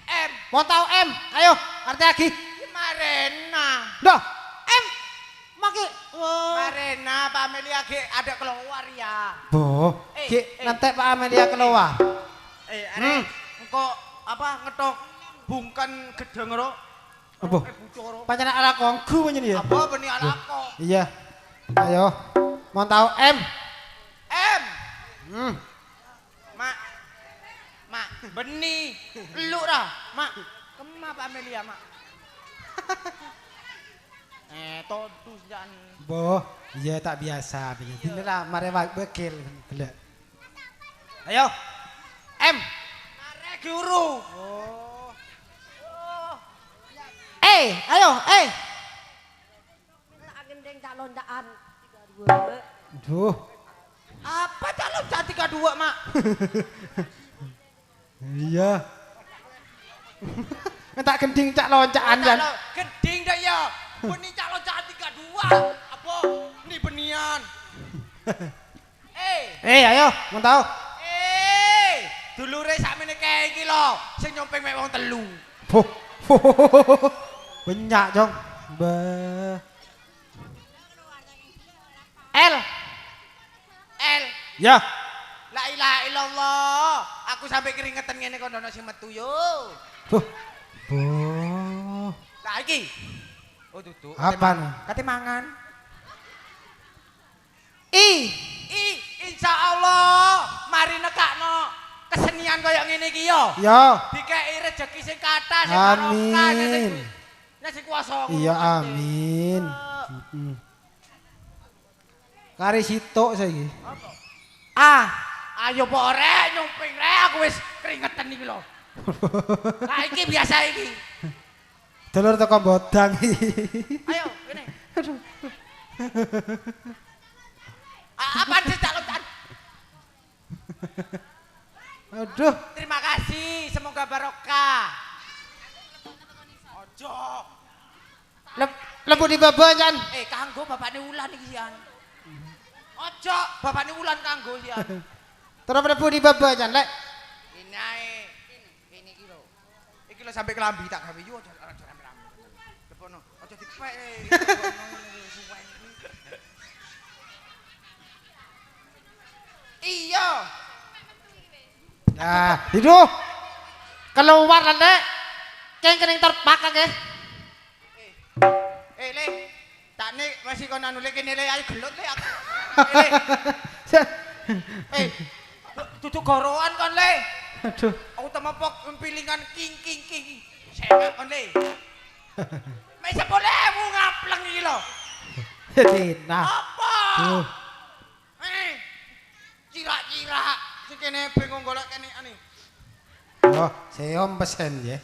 S2: M.
S4: Mau tahu M? Ayo, arti lagi.
S2: Marena.
S4: Dah. M. Maki.
S2: Marena Pak Amelia ge ada keluar ya.
S4: Boh, nanti Pak Amelia keluar.
S2: Arek engko apa ngetok bungkan gedeng ro.
S4: Apa?
S2: Bucoro.
S4: Pancen ala kongku menyen ya.
S2: Apa beni alako?
S4: Iya. Ayo. Mau tahu M?
S2: M. Mak, beni. Lu dah, Mak. Kema Pak Amelia, Mak. Todus jan.
S4: Boh, iya tak biasa. Ini lah, mari bekil. Ayo. M.
S2: Mare guru.
S4: Ayo,
S3: Tak gendeng tak londaan 32.
S4: Duh.
S2: Apa calon cantik kedua, Mak?
S4: Iya. Tak gending cak loncaan jan.
S2: Geding dah ya. Beni calon cantik kedua. Apa? Ini benian.
S4: Ayo, mau tahu?
S2: Dulure sakmene kae iki lho, sing nyompeng mek wong telu.
S4: Banyak, Jong. L. Ya.
S2: La ilaha illallah. Aku sampai keringetan ngene kok ono sing metu yo.
S4: Boh.
S2: Lah iki. Oh dudu.
S4: Apaan?
S2: Kate mangan.
S5: Insya Allah mari nekakno kesenian kaya ngene iki yo.
S4: Yo.
S5: Dikeki rezeki sing kathah sing
S4: Amin.
S5: barokah sing kuwasa.
S4: Iya, amin. Kari sitok saiki.
S5: Ayo po rek nyumping rek aku wis keringetan iki lho. Lah iki biasa iki.
S4: Dulur teko bodang iki.
S5: Ayo kene. Apaan sih calon?
S4: Aduh.
S5: Terima kasih, semoga barokah. Ojo.
S4: Lembu di baba jan.
S5: Kanggo bapakne Wulan iki sian. Ojo, bapakne Wulan kanggo sian.
S4: Terus lembu di baba jan lek.
S2: Ini ae. Ini iki lho. Iki lho sampai kelambi tak gawe yo aja rame-rame. Depono, aja dipek. Iya.
S4: Nah, itu keluar lek. Keng kening terpak akeh.
S2: Le. Tak nih masih kau nanu lagi nilai ayo gelut le aku. Tutup goroan kon le.
S4: Aduh.
S2: Aku temepok pilingan king. Saya kon le. Masa boleh mu ngapleng iki lho.
S4: Dina.
S2: Apa?
S4: Duh.
S2: Cirak-cirak. Sing kene bingung golek kene ani.
S4: Yo, seom pesen ya.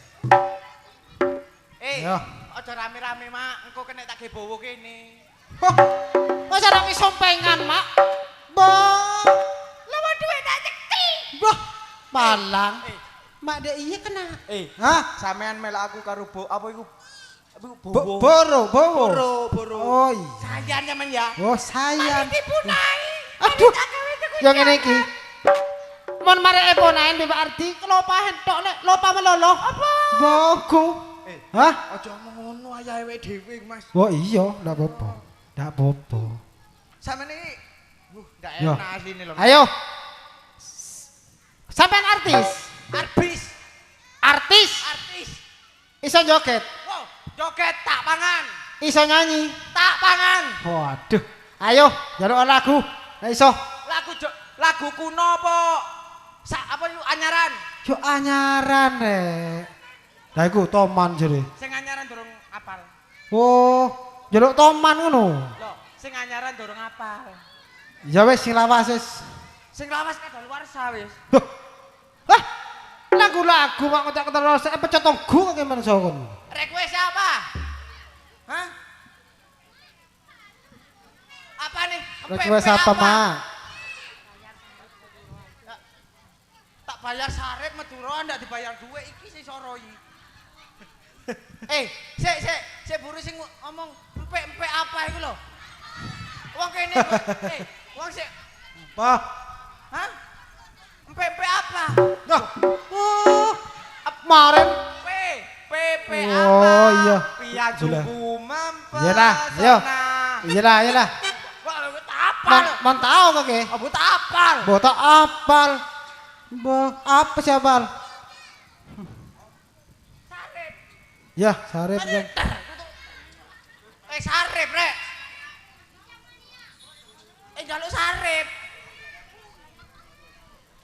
S4: Yo.
S2: Aja rame-rame, Mak. Engko kena tak gebowo kene.
S4: Wah, masa nang sompengan, Mak? Boh.
S2: Lawan duwe tak nyekel.
S4: Boh, malang. Mak dek iya kena. Hah?
S2: Sampean melak aku karo apa iku?
S4: Boro.
S2: Boro.
S4: Oh iya.
S2: Sayan sampean ya.
S4: Oh, sayang.
S2: Dipunai.
S4: Aduh. Yang ngene iki. Mon mare eponaen Mbak Ardi, kelopahen tok nek lopa melolo. Apa? Bogo. Hah?
S2: Aja ngono ayahe wewe dhewe, Mas.
S4: Oh iya, ndak apa-apa. Ndak apa-apa.
S2: Sampeyan iki ndak
S4: Yo.
S2: enak asline lho.
S4: Ayo. Sampean artis. Artis. Iso joget.
S2: Wow, joget tak pangan.
S4: Iso nyanyi.
S2: Tak pangan.
S4: Waduh. Ayo, njaluk lagu. Nek iso.
S2: Lagu kuno apa? Apa itu anyaran?
S4: Yo anyaran rek. Lah iku toman jere.
S2: Sing anyaran durung apal.
S4: Oh, njaluk toman ngono.
S2: Loh, sing anyaran durung apal.
S4: Ya wis sing lawas wis.
S2: Sing lawas kadaluwarsa wis.
S4: Hah? Lagu-lagu mak kocak terus pecah tonggu kok men sokon.
S2: Request apa? Hah? Apa nih?
S4: Request apa, Mak?
S2: Tak bayar sarep Madura ndak dibayar duit iki sing soroi. Sik buru sing ngomong empek apa iku lho. Wong kene wong sik
S4: Apa?
S2: hah? Empek apa?
S4: Nah. Oh, kemarin.
S2: PP
S4: Oh,
S2: apa?
S4: iya.
S2: Piajuku mampes.
S4: Iyalah, ayo. Iyalah.
S2: Wah, tak apal.
S4: Man tahu kok ke?
S2: Oh, tak apal.
S4: Botak apal. Apa sih apal?
S2: Sarip.
S4: Ya, sarip kan.
S2: Sarip, Rek. Jaluk sarip.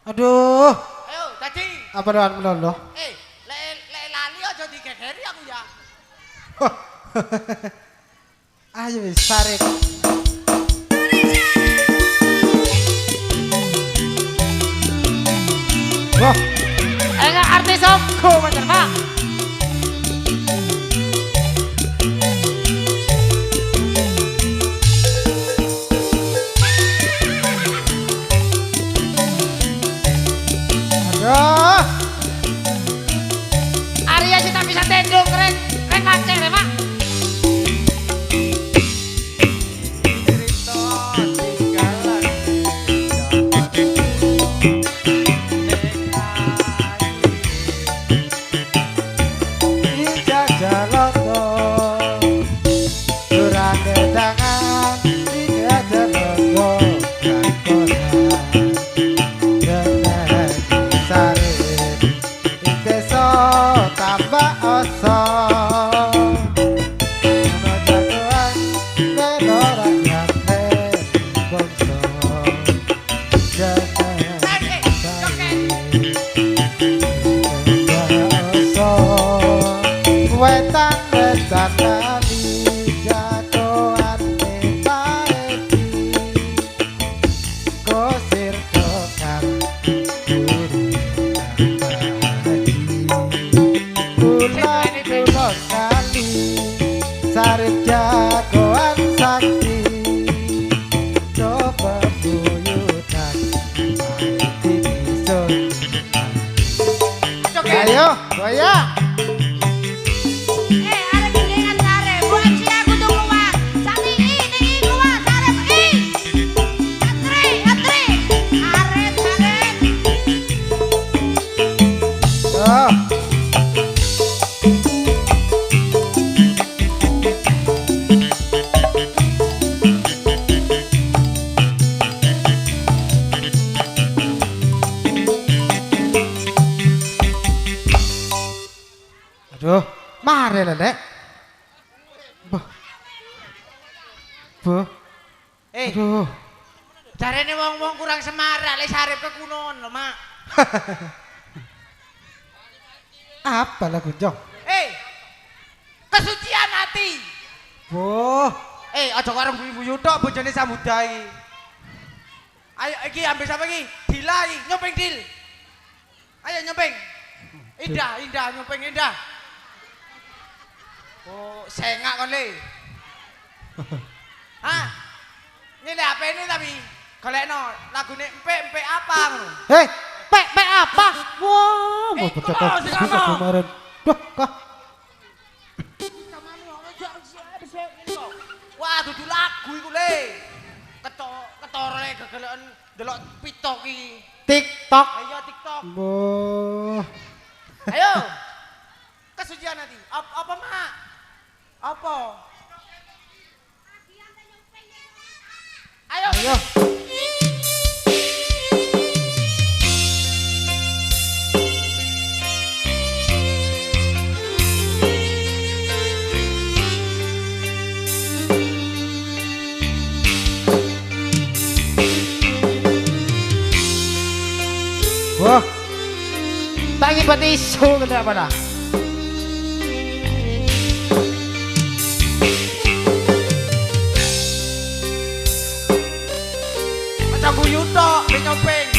S4: Aduh.
S2: Ayo, dadi.
S4: Apa doan melolo?
S2: Lek lali aja digegeri aku ya.
S4: Ayo wis sarip. Wah. Enggak artis aku macam Pak. Aduh. Arya sih tak bisa tendung keren ngaceng deh, Pak. Bu.
S2: Eh,
S4: Aduh.
S2: jarene wong-wong kurang semarak lek sarep kekunon lho, Mak.
S4: Apa lah Gunjong?
S2: Eh, kesucian hati.
S4: Bu.
S2: Aja karo guyu-guyu tok bojone Samudra iki. Ayo iki ambil sapa iki? Dila iki, nyopeng Dil. Ayo nyopeng. Indah, nyopeng Indah. Oh, sengak kon le. Hah? Ini HP ini tapi golekno lagune empek apa ngono.
S4: Hei, pek apa? Wah, mau
S2: kok
S4: bercakap
S2: sing ono?
S4: kemarin. Duh, kah?
S2: Wah, dudu lagu iku le. Ketara le gegelen delok TikTok iki.
S4: TikTok.
S2: Ayo TikTok.
S4: Bu.
S2: Ayo. Kesucian hati. Apa, Mak? Apa? Ayo.
S4: Ayo. Wah. Tak ngibat isu kenapa dah?
S2: Aja guyu tok, ben nyopeng.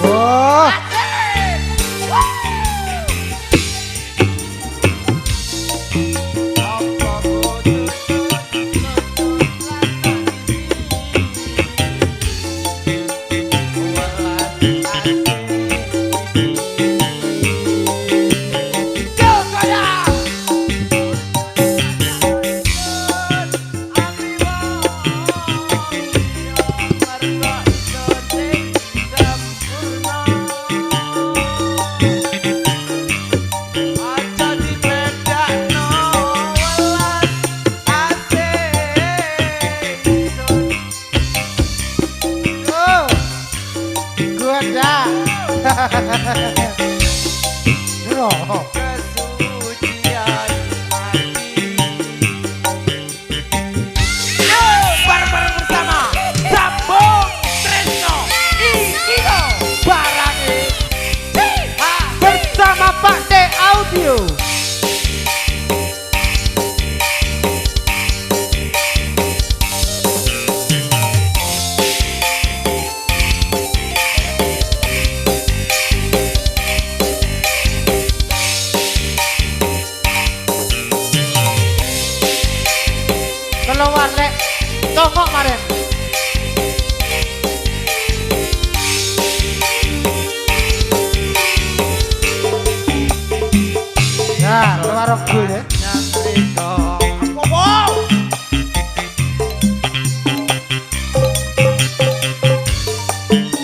S4: Wah. Oh. Gua dah. Loh.
S2: Bareng-bareng bersama Sambung Tresno Ikigo Barangi
S4: Bersama Pak D Audio. Keluar lek tongok maren. Ya, keluar rokku ya.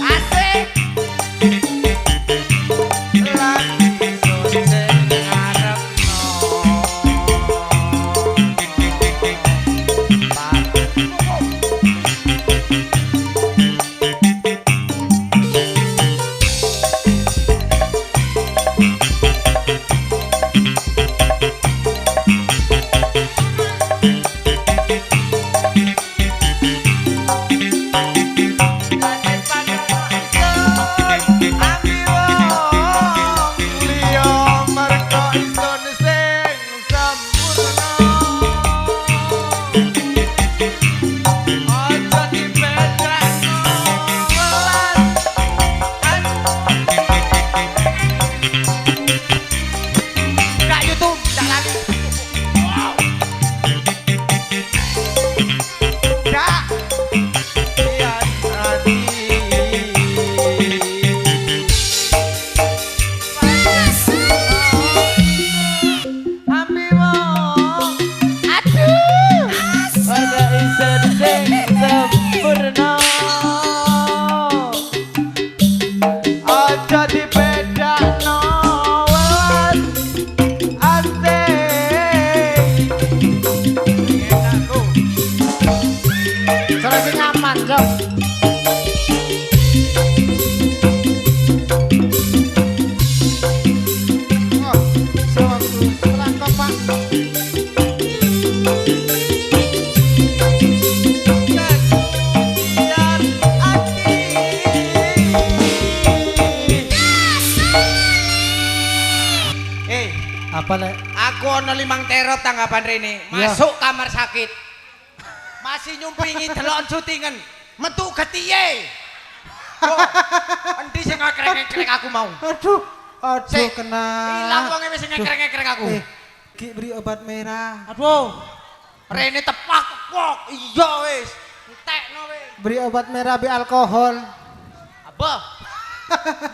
S2: Asik lagi sing ngarepno Ambil
S4: Apa lek?
S2: Aku ono 5 terot tanggapan rene.
S4: Iya.
S2: Masuk kamar sakit. Masih nyumpingi delok syutingan. Metu getiye. Oh, endi sing ngekrek-ngekrek aku mau?
S4: Aduh, aduh
S2: Sik,
S4: kena.
S2: Ilang wong wis ngekrek-ngekrek aku.
S4: Ki beri obat merah.
S2: Aduh. Rene tepak-tepok. Iya wis. Entekno wis.
S4: Beri obat merah bi alkohol.
S2: Apa?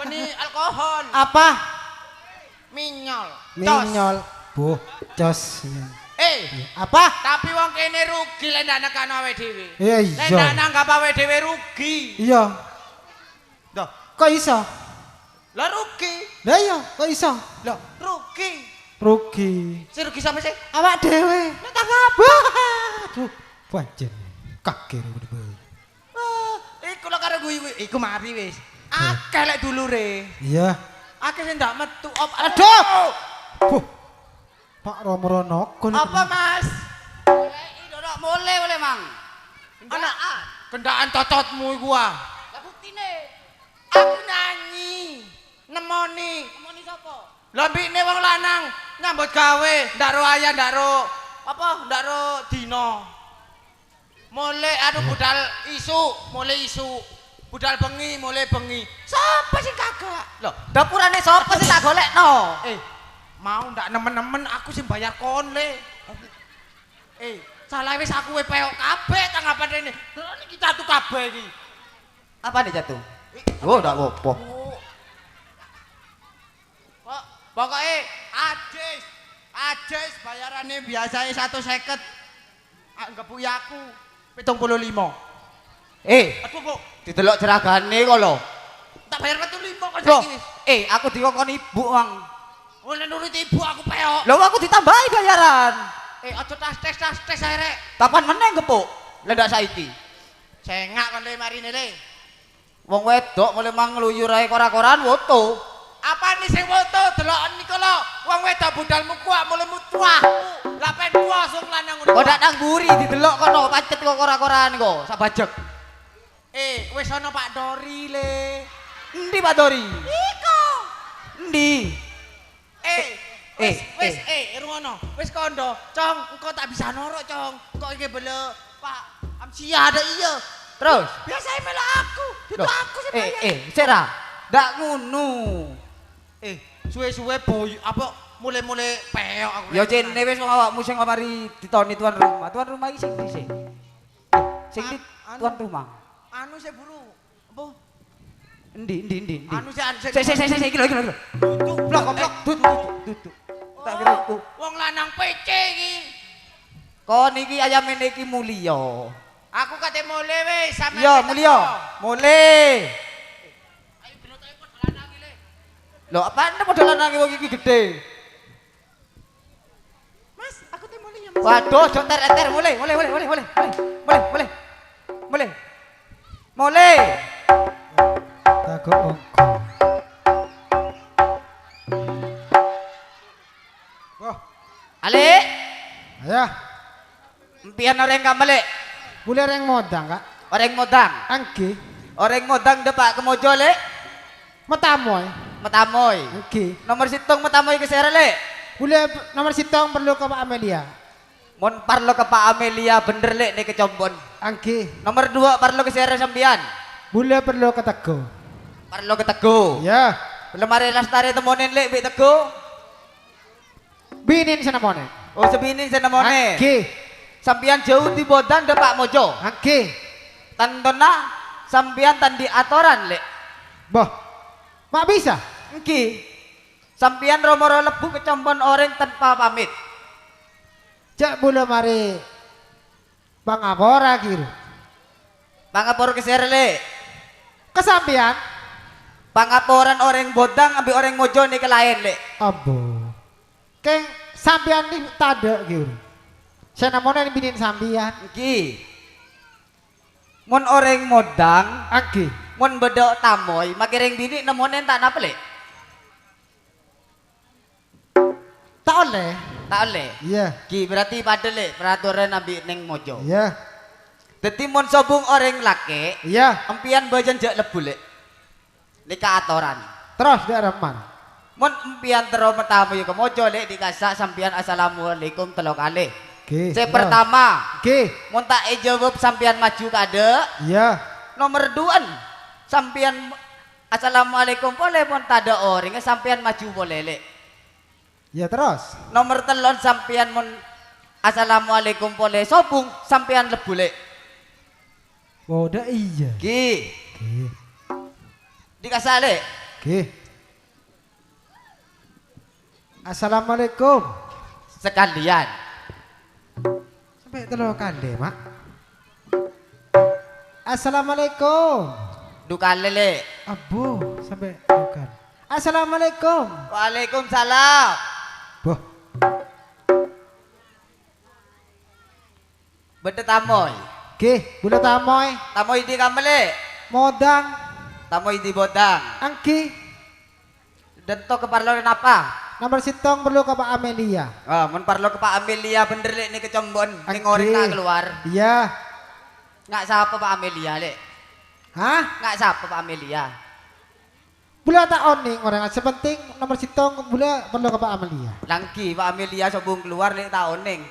S2: Beni alkohol.
S4: Apa?
S2: Minyol. Tos.
S4: Minyol. Bu, jos.
S2: Apa? Tapi wong kene rugi lek ndak nekano awake dhewe.
S4: Iya
S2: Lek
S4: iya.
S2: ndak nanggap awake dhewe rugi.
S4: Iya.
S2: Loh,
S4: Kok iso?
S2: lah rugi.
S4: Lah iya, kok iso?
S2: Loh, rugi.
S4: Rugi.
S2: Si rugi sampe sih?
S4: Awak dhewe.
S2: Nek tanggap.
S4: Aduh, pancen. Kakek udah.
S2: Iku lho karo guyu iku mari wis. Akeh lek dulure.
S4: Iya.
S2: Akeh sing ndak metu.
S4: Aduh. Buh. Pak Romrono kon.
S2: Apa, Mas?
S3: Ndok mulai Mang.
S2: Anak kendaan cocotmu iku ah.
S3: Lah buktine.
S2: Aku nyanyi. Nemoni.
S3: Nemoni sapa?
S2: Lah mbikne wong lanang nyambut gawe, ndak ro ayah, ndak ro apa, ndak ro dina. Mulai budal isu, mulai isu. Budal bengi, mulai bengi. Sapa sing kagak? Loh,
S3: Dapurane sapa sing tak golekno?
S2: mau ndak nemen-nemen aku sing bayar kon le. Salah wis aku peok kabeh tanggapan rene. Lha niki catu kabeh iki.
S3: Apa nih jatuh? Oh, ndak apa.
S2: Kok pokoke Ajis bayarannya biasanya 150. Anggap punya aku 75.
S3: Aduh kok didelok jeragane kok lho.
S2: Tak bayar 75 kok
S3: Loh,
S2: saiki wis.
S3: aku dikongkon ibu, Mang.
S2: Oleh nurut ibu aku peok.
S3: Lho aku ditambahi bayaran.
S2: Aja tas tes ae rek.
S3: Kapan meneh gepuk? Lah ndak saiki.
S2: Cengak kon le marine le.
S3: Wong wedok mulai mang ngluyur ae kora-koran foto.
S2: Apa nih sing foto deloken niku lho. Wong wedok budalmu kuat mulai mutuah. Lah pen tuwa sung lanang ngono.
S3: Kok ndak nang mburi didelok kono pacet kok kora-koran kok sak bajek.
S2: Wis ana Pak Dori le.
S3: Endi Pak Dori?
S2: Iko.
S3: Endi?
S2: Wis rungono. Wis kondo, Cong, engko tak bisa norok, Cong. Kok iki bele Pak Amsia ada iya.
S3: Terus?
S2: Biasanya melu aku. Itu
S3: Loh,
S2: aku sing bayar.
S3: Sera. Ndak ngono.
S2: Suwe-suwe boy apa mulai-mulai peok aku.
S3: Ya jene wis wong awakmu sing mari ditoni tuan rumah. Tuan rumah iki sing ndi sih? Sing ndi tuan rumah?
S2: Anu sih buru. Apa?
S3: Endi.
S2: Anu sih
S3: Sik iki lho.
S2: blok.
S3: Duduk. Tak kira iku.
S2: Wong lanang PC iki.
S3: Kon iki ayame iki mulya.
S2: Aku kate mulai wis sampe.
S3: Iya, mulya. Mulai.
S2: Ayo benotoke kok lanang iki le.
S3: Lho, apaan padha lanang wong iki gedhe?
S2: Mas, aku te mulai ya, Mas.
S3: Waduh, aja ter-ter mulai. Mulai.
S4: Takut ongko. Wah,
S3: Ale,
S4: ayah.
S3: empian orang kamale.
S4: Boleh reng modang, Kak?
S3: Orang modang.
S4: Angki.
S3: Orang modang depak kemojo le.
S4: Metamoy.
S3: Metamoy.
S4: Angki.
S3: Nomor situng metamoy ke sere le.
S4: Boleh nomor sitong perlu ke Pak Amelia.
S3: Mon parlo ke Pak Amelia bener le nih kecombon.
S4: Angki.
S3: Nomor 2 parlo ke sere sambian.
S4: Boleh perlu ke Teguh.
S3: Parlo ke Teguh.
S4: Ya.
S3: Belum mari lastari temonin le bi Teguh.
S4: Binin sana mone.
S3: Oh sebini saya nemone.
S4: Angki.
S3: Sambian jauh di bodan depak mojo.
S4: Angki.
S3: Tandona sambian tandi atoran le.
S4: Boh. Mak bisa?
S3: Engki. Sampian romoro lebu kecombon orang tanpa pamit.
S4: Cak boleh mari pangapora kiru.
S3: Pangapor keserle.
S4: Kesampian.
S3: Pangaporan orang bodang ambil orang mojo nih ke lain le.
S4: Abo. Keng sampian ni tada kiru. Saya namanya ni binin sampian.
S3: Engki. Mon orang modang,
S4: Angki.
S3: mon bedok tamoy, makiring bini nemonen tak napa le.
S4: Tak oleh.
S3: Tak oleh.
S4: Iya.
S3: Ki berarti pada le peraturan ambil neng mojo.
S4: Iya.
S3: Dadi mon sobung orang laki,
S4: Iya.
S3: empian bajan jak lebu le. Nika atoran.
S4: Terus dia reman.
S2: Mun empian tero pertama yo kemojo lek dikasak sampean assalamualaikum telo kali.
S4: Oke.
S2: Saya pertama,
S4: Oke.
S2: mun tak jawab sampean maju kade.
S4: Iya.
S2: Nomor 2 sampean assalamualaikum boleh mun tak ada orang sampean maju boleh lek.
S4: Ya terus.
S2: Nomor 3 sampean mun assalamualaikum boleh sobung sampean lebu lek.
S4: Oh, dah iya.
S2: Ki,
S4: Oke.
S2: dikasak lek.
S4: Oke. Assalamualaikum.
S2: Sekalian.
S4: Sampai telur kali, Mak. Assalamualaikum.
S2: Duka lele.
S4: Abu, sampai bukan. Assalamualaikum.
S2: Waalaikumsalam.
S4: Boh,
S2: Bete tamoy.
S4: oke, bulan tamoy,
S2: Tamoy di kamele.
S4: modang,
S2: Tamoy di bodang.
S4: angki,
S2: Dento ke parlo apa?
S4: nomor sitong perlu ke Pak Amelia.
S2: Ah, mun parlo ke Pak Amelia bener lek ni kecombon. Ning
S4: Oke.
S2: orang nak keluar.
S4: Iya.
S2: Ngak siapa Pak Amelia lek?
S4: Hah?
S2: Ngak siapa Pak Amelia?
S4: Bulan tak oning orang sepenting nomor sitong bulan perlu ke Pak Amelia.
S2: Langki Pak Amelia sobung keluar lek tahun ning.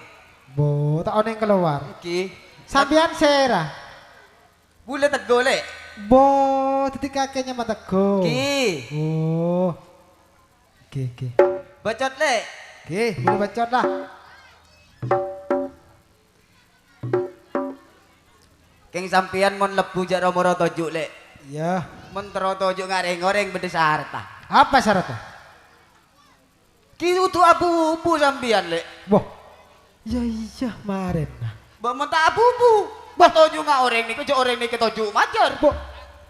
S4: Bo, tak oning keluar.
S2: Ki.
S4: Sampian sera.
S2: Bule tego lek.
S4: Bo, titik kakeknya mata go.
S2: Ki.
S4: Oh. Oke, oke.
S2: Bacot lek.
S4: Oke, boleh bacot lah.
S2: Keng sampean mun lebu jak romoro tojuk lek.
S4: Iya.
S2: Mun tero tojuk ngareng-goreng bede sarta.
S4: Apa syaratnya?
S2: Ki utu abu-abu sampean lek.
S4: Boh. Ya iya, kemarin.
S2: Mbak mentah abu-abu. Mbak toju nggak orang nih, kejo orang nih ketoju majar.
S4: Boh.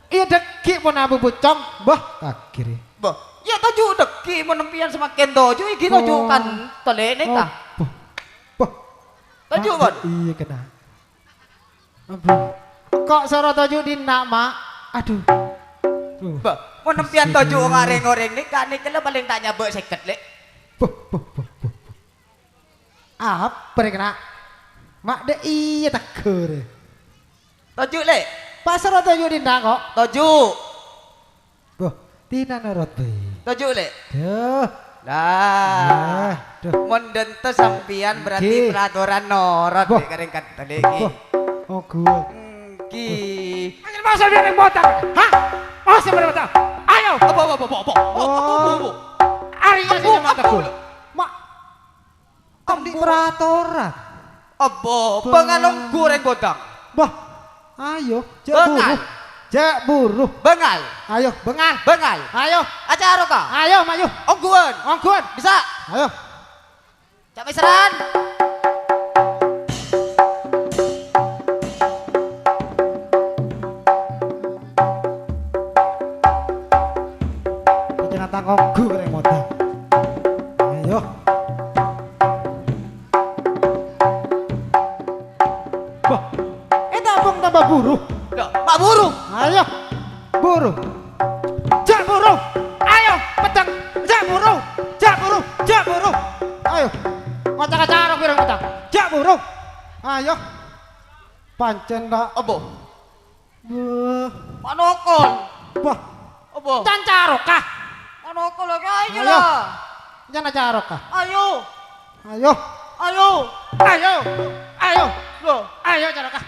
S4: Iya deki pun abu bucong. Boh, akhirnya.
S2: Mbak, ya toju deki menempian semakin toju, iki toju
S4: Oh.
S2: kan tole nih kah?
S4: Boh. Boh.
S2: Toju
S4: Mak,
S2: kan?
S4: Iya kena. Abu. Kok soro toju di nama? Aduh. Tuh.
S2: Mbak, menempian toju ngareng-goreng nih kan nih kalau paling tak nyabek seket lek.
S4: Boh, boh, boh, boh. Apa kena? Mak de iya takur.
S2: Toju lek,
S4: Pasar toju di kok.
S2: toju,
S4: Boh, tina norot be.
S2: toju lek.
S4: Duh.
S2: Lah,
S4: Duh.
S2: mun dente sampian berarti
S4: Ki.
S2: peraturan norot
S4: Boh.
S2: lek kering kata lek ki.
S4: Boh. Oh, gua.
S2: Ki.
S5: Angin mau sampean yang botak. Hah? Mau sampean botak. Ayo.
S4: Oh.
S5: Arinya sih mataku.
S4: Mak. Kan di peraturan.
S2: Apa? Pengalong goreng bodang.
S4: Bah. Ayo, jak
S2: Bengal.
S4: buruh. Jak buruh.
S2: Bengal,
S4: Ayo, bengal.
S2: bengal.
S4: Ayo.
S2: Acara kah?
S4: Ayo, maju.
S2: Ongguan.
S4: Ongkun.
S2: Bisa.
S4: Ayo.
S2: Cak Meseran.
S4: Jangan tangkong gue yang motor. Ayo. Bah. Abang tambah buruh.
S2: Loh, Pak Buru.
S4: Ayo. Buruh. Jak buruh. Ayo, petang. Jak buruh. Jak buruh. Jak buruh. Ayo. Ngocak-ngocak pirang petang. Jak buruh. Ayo. Pancen dak.
S2: Apa?
S4: Bah.
S2: Pak Nokol.
S4: Bah.
S2: Apa?
S4: Cancarokah.
S2: Pak Nokol lagi aja
S4: Ayo.
S2: lah.
S4: Jangan carokah.
S2: Ayo.
S4: Ayo.
S2: Ayo.
S4: Ayo. Ayo.
S2: Loh.
S4: Ayo carokah.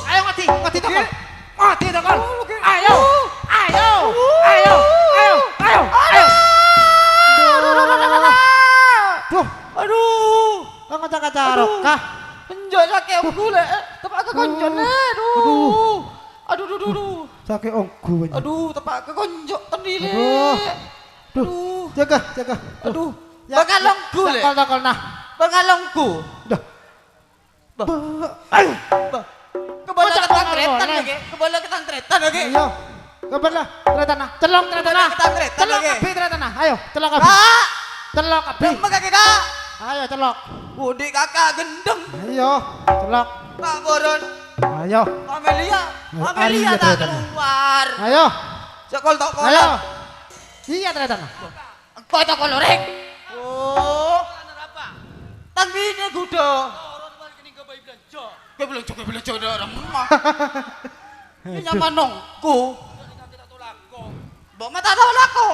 S4: Ayo ngati tokol. Ngati tokol.
S2: Oke.
S4: Ayo. Ayo. Ayo. Ayo. Ayo. Ayo. Duh,
S2: Aduh.
S4: kok ngocak carokah.
S2: Penjok sakit aku lek. Tepak ke konjon aduh. Aduh, aduh, aduh.
S4: Sakit ongku.
S2: Aduh, tepak ke konjok tadi lek.
S4: Aduh. Duh,
S2: Aduh.
S4: jaga, jaga.
S2: Aduh. Bengalongku lek.
S4: Tokol nah.
S2: Bengalongku.
S4: Dah.
S2: Bah.
S4: Ayo.
S2: Bah. Kebala
S4: Kocak
S2: ketangkretan
S4: tangkol,
S2: lagi. Kebala ketangkretan lagi.
S4: Ayo. Kabar lah, teretana. Celok teretana.
S2: Ketangkretan
S4: Celok
S2: lagi.
S4: api teretana. Ayo, celok api.
S2: Kak.
S4: Celok api.
S2: Demam kaki kak.
S4: Ayo, celok.
S2: Budi kakak gendeng.
S4: Ayo, celok.
S2: Kak Boron.
S4: Ayo.
S2: Amelia. Amelia
S4: Ayo,
S2: tak
S4: teretana.
S2: keluar.
S4: Ayo.
S2: Sekol tok
S4: Ayo.
S2: kolak.
S4: Iya teretana.
S2: Kau tok kolorek. Oh. Tang bini gudo. Kau belanja dah remah. Ini nyaman nongku. Bawa mata tahu laku.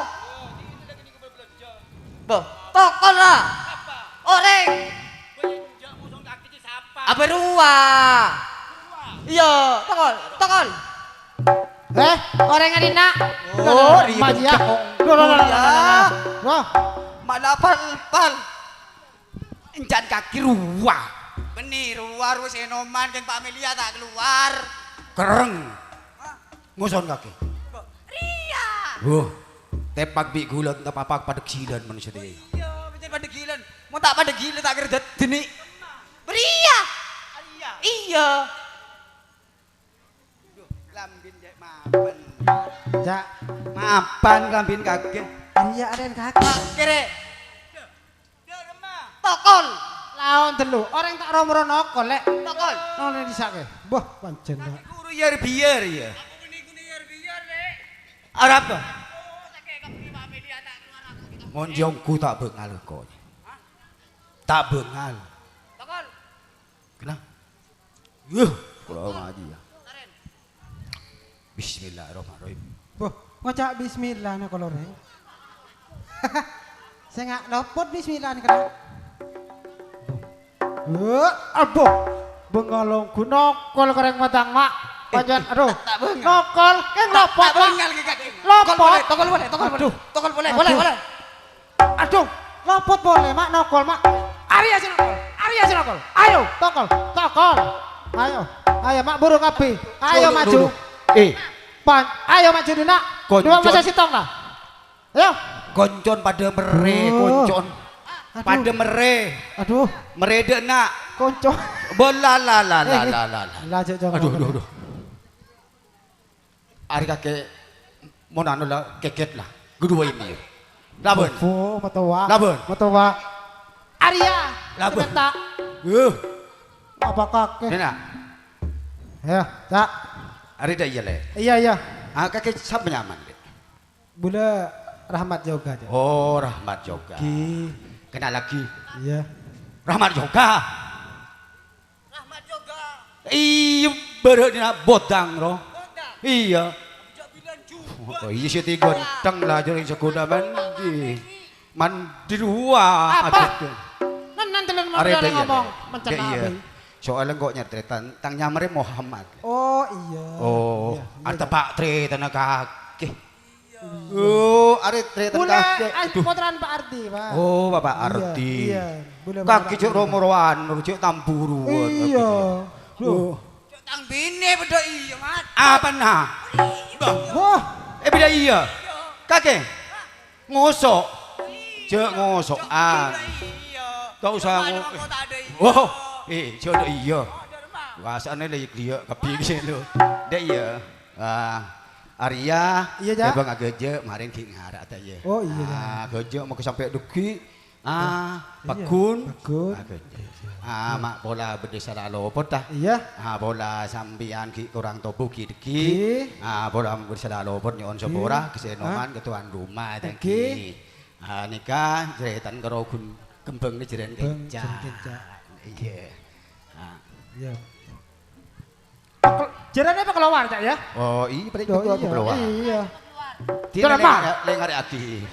S2: Boh, tokol lah. Oreng. Apa ruah? Iya, tokol.
S4: Orang yang dina.
S2: Oh,
S4: Maji ya. Loh,
S2: Mana pal. Enjan kaki ruah. Benih ruah senoman kan Pak Amelia tak keluar.
S7: Kereng. Nguson kaki.
S2: Ria.
S7: Tepak bi gulat tak apa pada gilan manusia dia.
S2: Iya, betul pada gilan. Mau tak pada gilan tak kira deni. Ria. Iya.
S7: Lambin jek mapan.
S4: ja.
S7: Mapan lambin kaki.
S4: Iya ada yang kaki.
S2: Kere. Tokol.
S4: Lawan telu. Orang tak romro nokol lek.
S2: Tokol.
S4: Nol disake. Boh, pancen.
S7: Guru yar biar ya. Arab tuh. Monjongku tak bengal kau. Tak bengal.
S2: Tokol.
S7: Kenapa? Kalau ngaji ya. Bismillahirrahmanirrahim.
S4: Boh, ngocak bismillah na kalau reng. Saya nggak lopot bismillah nih kan. Aboh, bengalongku nokol kereng matang mak. Pajan, aduh, nokol, kan lopot mak. Lopot.
S2: Tokol boleh.
S4: Aduh, lopot boleh mak, nokol mak. Ari aja nokol. Ayo, tokol. Ayo mak burung api. Ayo maju. Ayo maju dina. Dua masa sitong lah. Ayo.
S7: Koncon pada mere, koncon. Pada mere.
S4: Aduh,
S7: Merede nak.
S4: konco.
S7: Bola la.
S4: Lanjut jangan.
S7: Aduh. Ari kakek mau nano lah keket lah. Kedua ini. Laban. Laban.
S4: Arya.
S7: Laban.
S4: Sebentar. Apa kakek?
S7: Nena.
S4: Ya, tak.
S7: Ari dah iya le.
S4: Iya.
S7: Kakek siapa nyaman le?
S4: Bula Rahmat Yoga aja.
S7: Oh, Rahmat Yoga. Kenal lagi.
S4: Iya.
S7: Rahmat Yoga. Iya, beredina bodang roh. Iya. Oh iya sih tiga gonteng lah jadi sekolah mandi luar.
S4: Apa? Nanti lu mau ngomong mencela
S7: iya. Soalnya kok nyertetan tang nyamare Muhammad.
S4: Oh iya.
S7: Oh,
S4: iya.
S7: ada Pak Tri tanah kaki. Oh, ada Tri tanah kaki.
S4: Aduh, putraan Pak Ardi, Pak.
S7: Oh, Bapak Ardi.
S4: Iya.
S7: Kaki cuk romoran, cuk tamburuan.
S4: Iya. Loh.
S2: Tang bini beda iya, Mat.
S7: Apa nah?
S4: Wah,
S7: Beda iya. Kakek. Ngosok. Cuk ngosok. Kau usah ngosok. Oh, cuk iya. Wasane lagi dia kepingin lu. Dek iya. Arya,
S4: iya ja.
S7: Bang ageje maring ki ngarak ta ye.
S4: Oh iya.
S7: Geje mau sampai duki. Bakun. Mak bola berdesa lalu potah.
S4: Iya.
S7: Bola sambian ki kurang tobu ki deki. Bola berdesa lalu pot nyon sobora kesenoman ketuan rumah tangki. Nikah jeretan karo kembang ni jeren kenca. Iya.
S4: Iya. Jerane apa keluar cak ya?
S7: Oh iya pada itu aku keluar.
S4: Iya.
S7: Tidak lengar aki.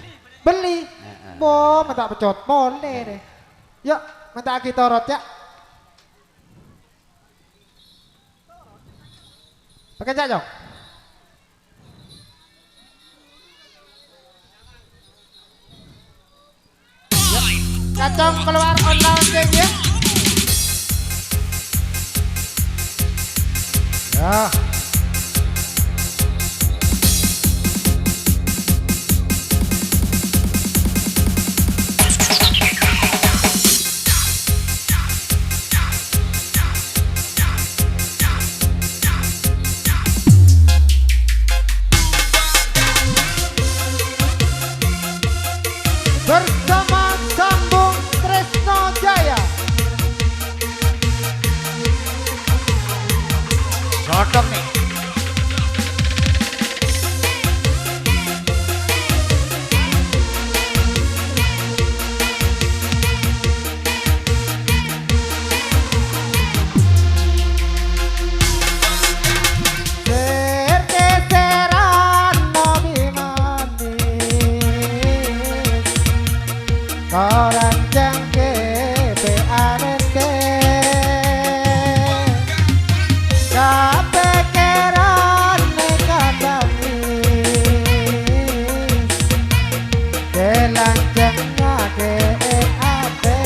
S4: Beli. Bo, mata pecot boleh deh. Yuk, mata aki torot ya. Pakai cak jok. Kacang keluar online ya. Ya. Bersama Sambung Tresno Jaya.
S7: Cocok nih.
S4: Bergeseran mobil manis koran jangke PANT kepikiran nekandangi kelanjang ngake ate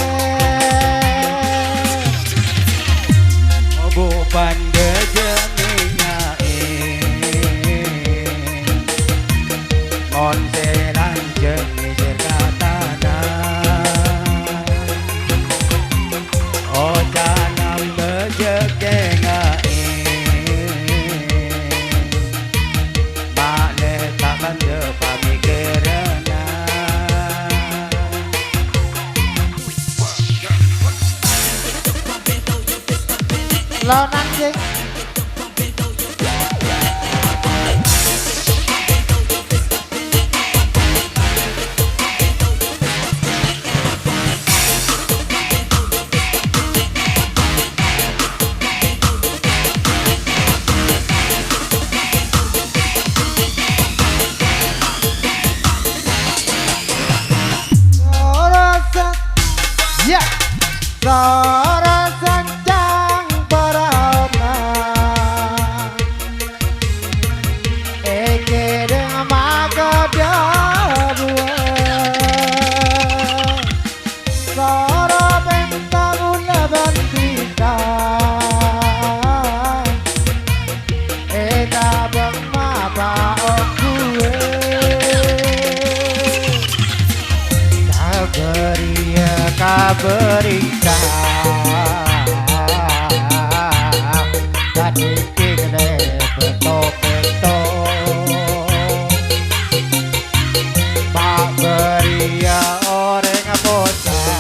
S7: obo pande jeminya mon selanjang ngejer katana oh jangan bejekenga bale tak bande pamikireuna
S4: lawan anjing ya Sora sanjang paraona eke dengan magoda Sora pentabula bandita eta bangmapa okue kaberia kaberita tadi kene beto-beto pak beria orang bocah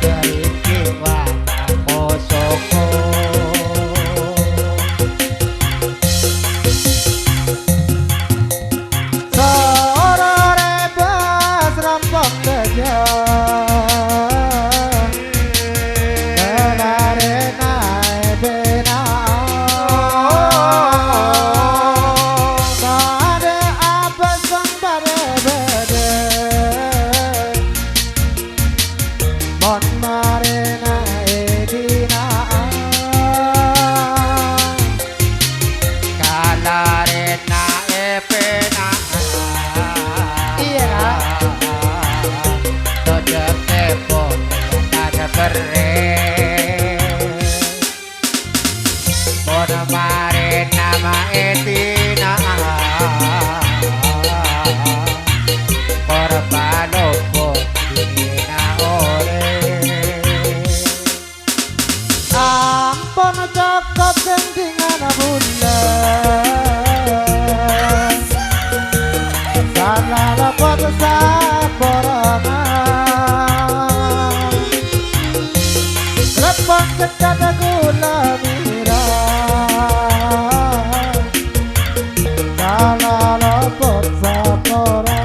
S4: dari kiwa kosoko rampok saja kenare naik bena ada apa sang pada beda mon mare naik dina
S7: kalare naik pena
S4: iya
S7: tepon ada keren Bona mare nama etina Korbano dina ore
S4: ampun cokot gendingan bulan salah lepot saborona lepot cekat gula mira salah lepot saborona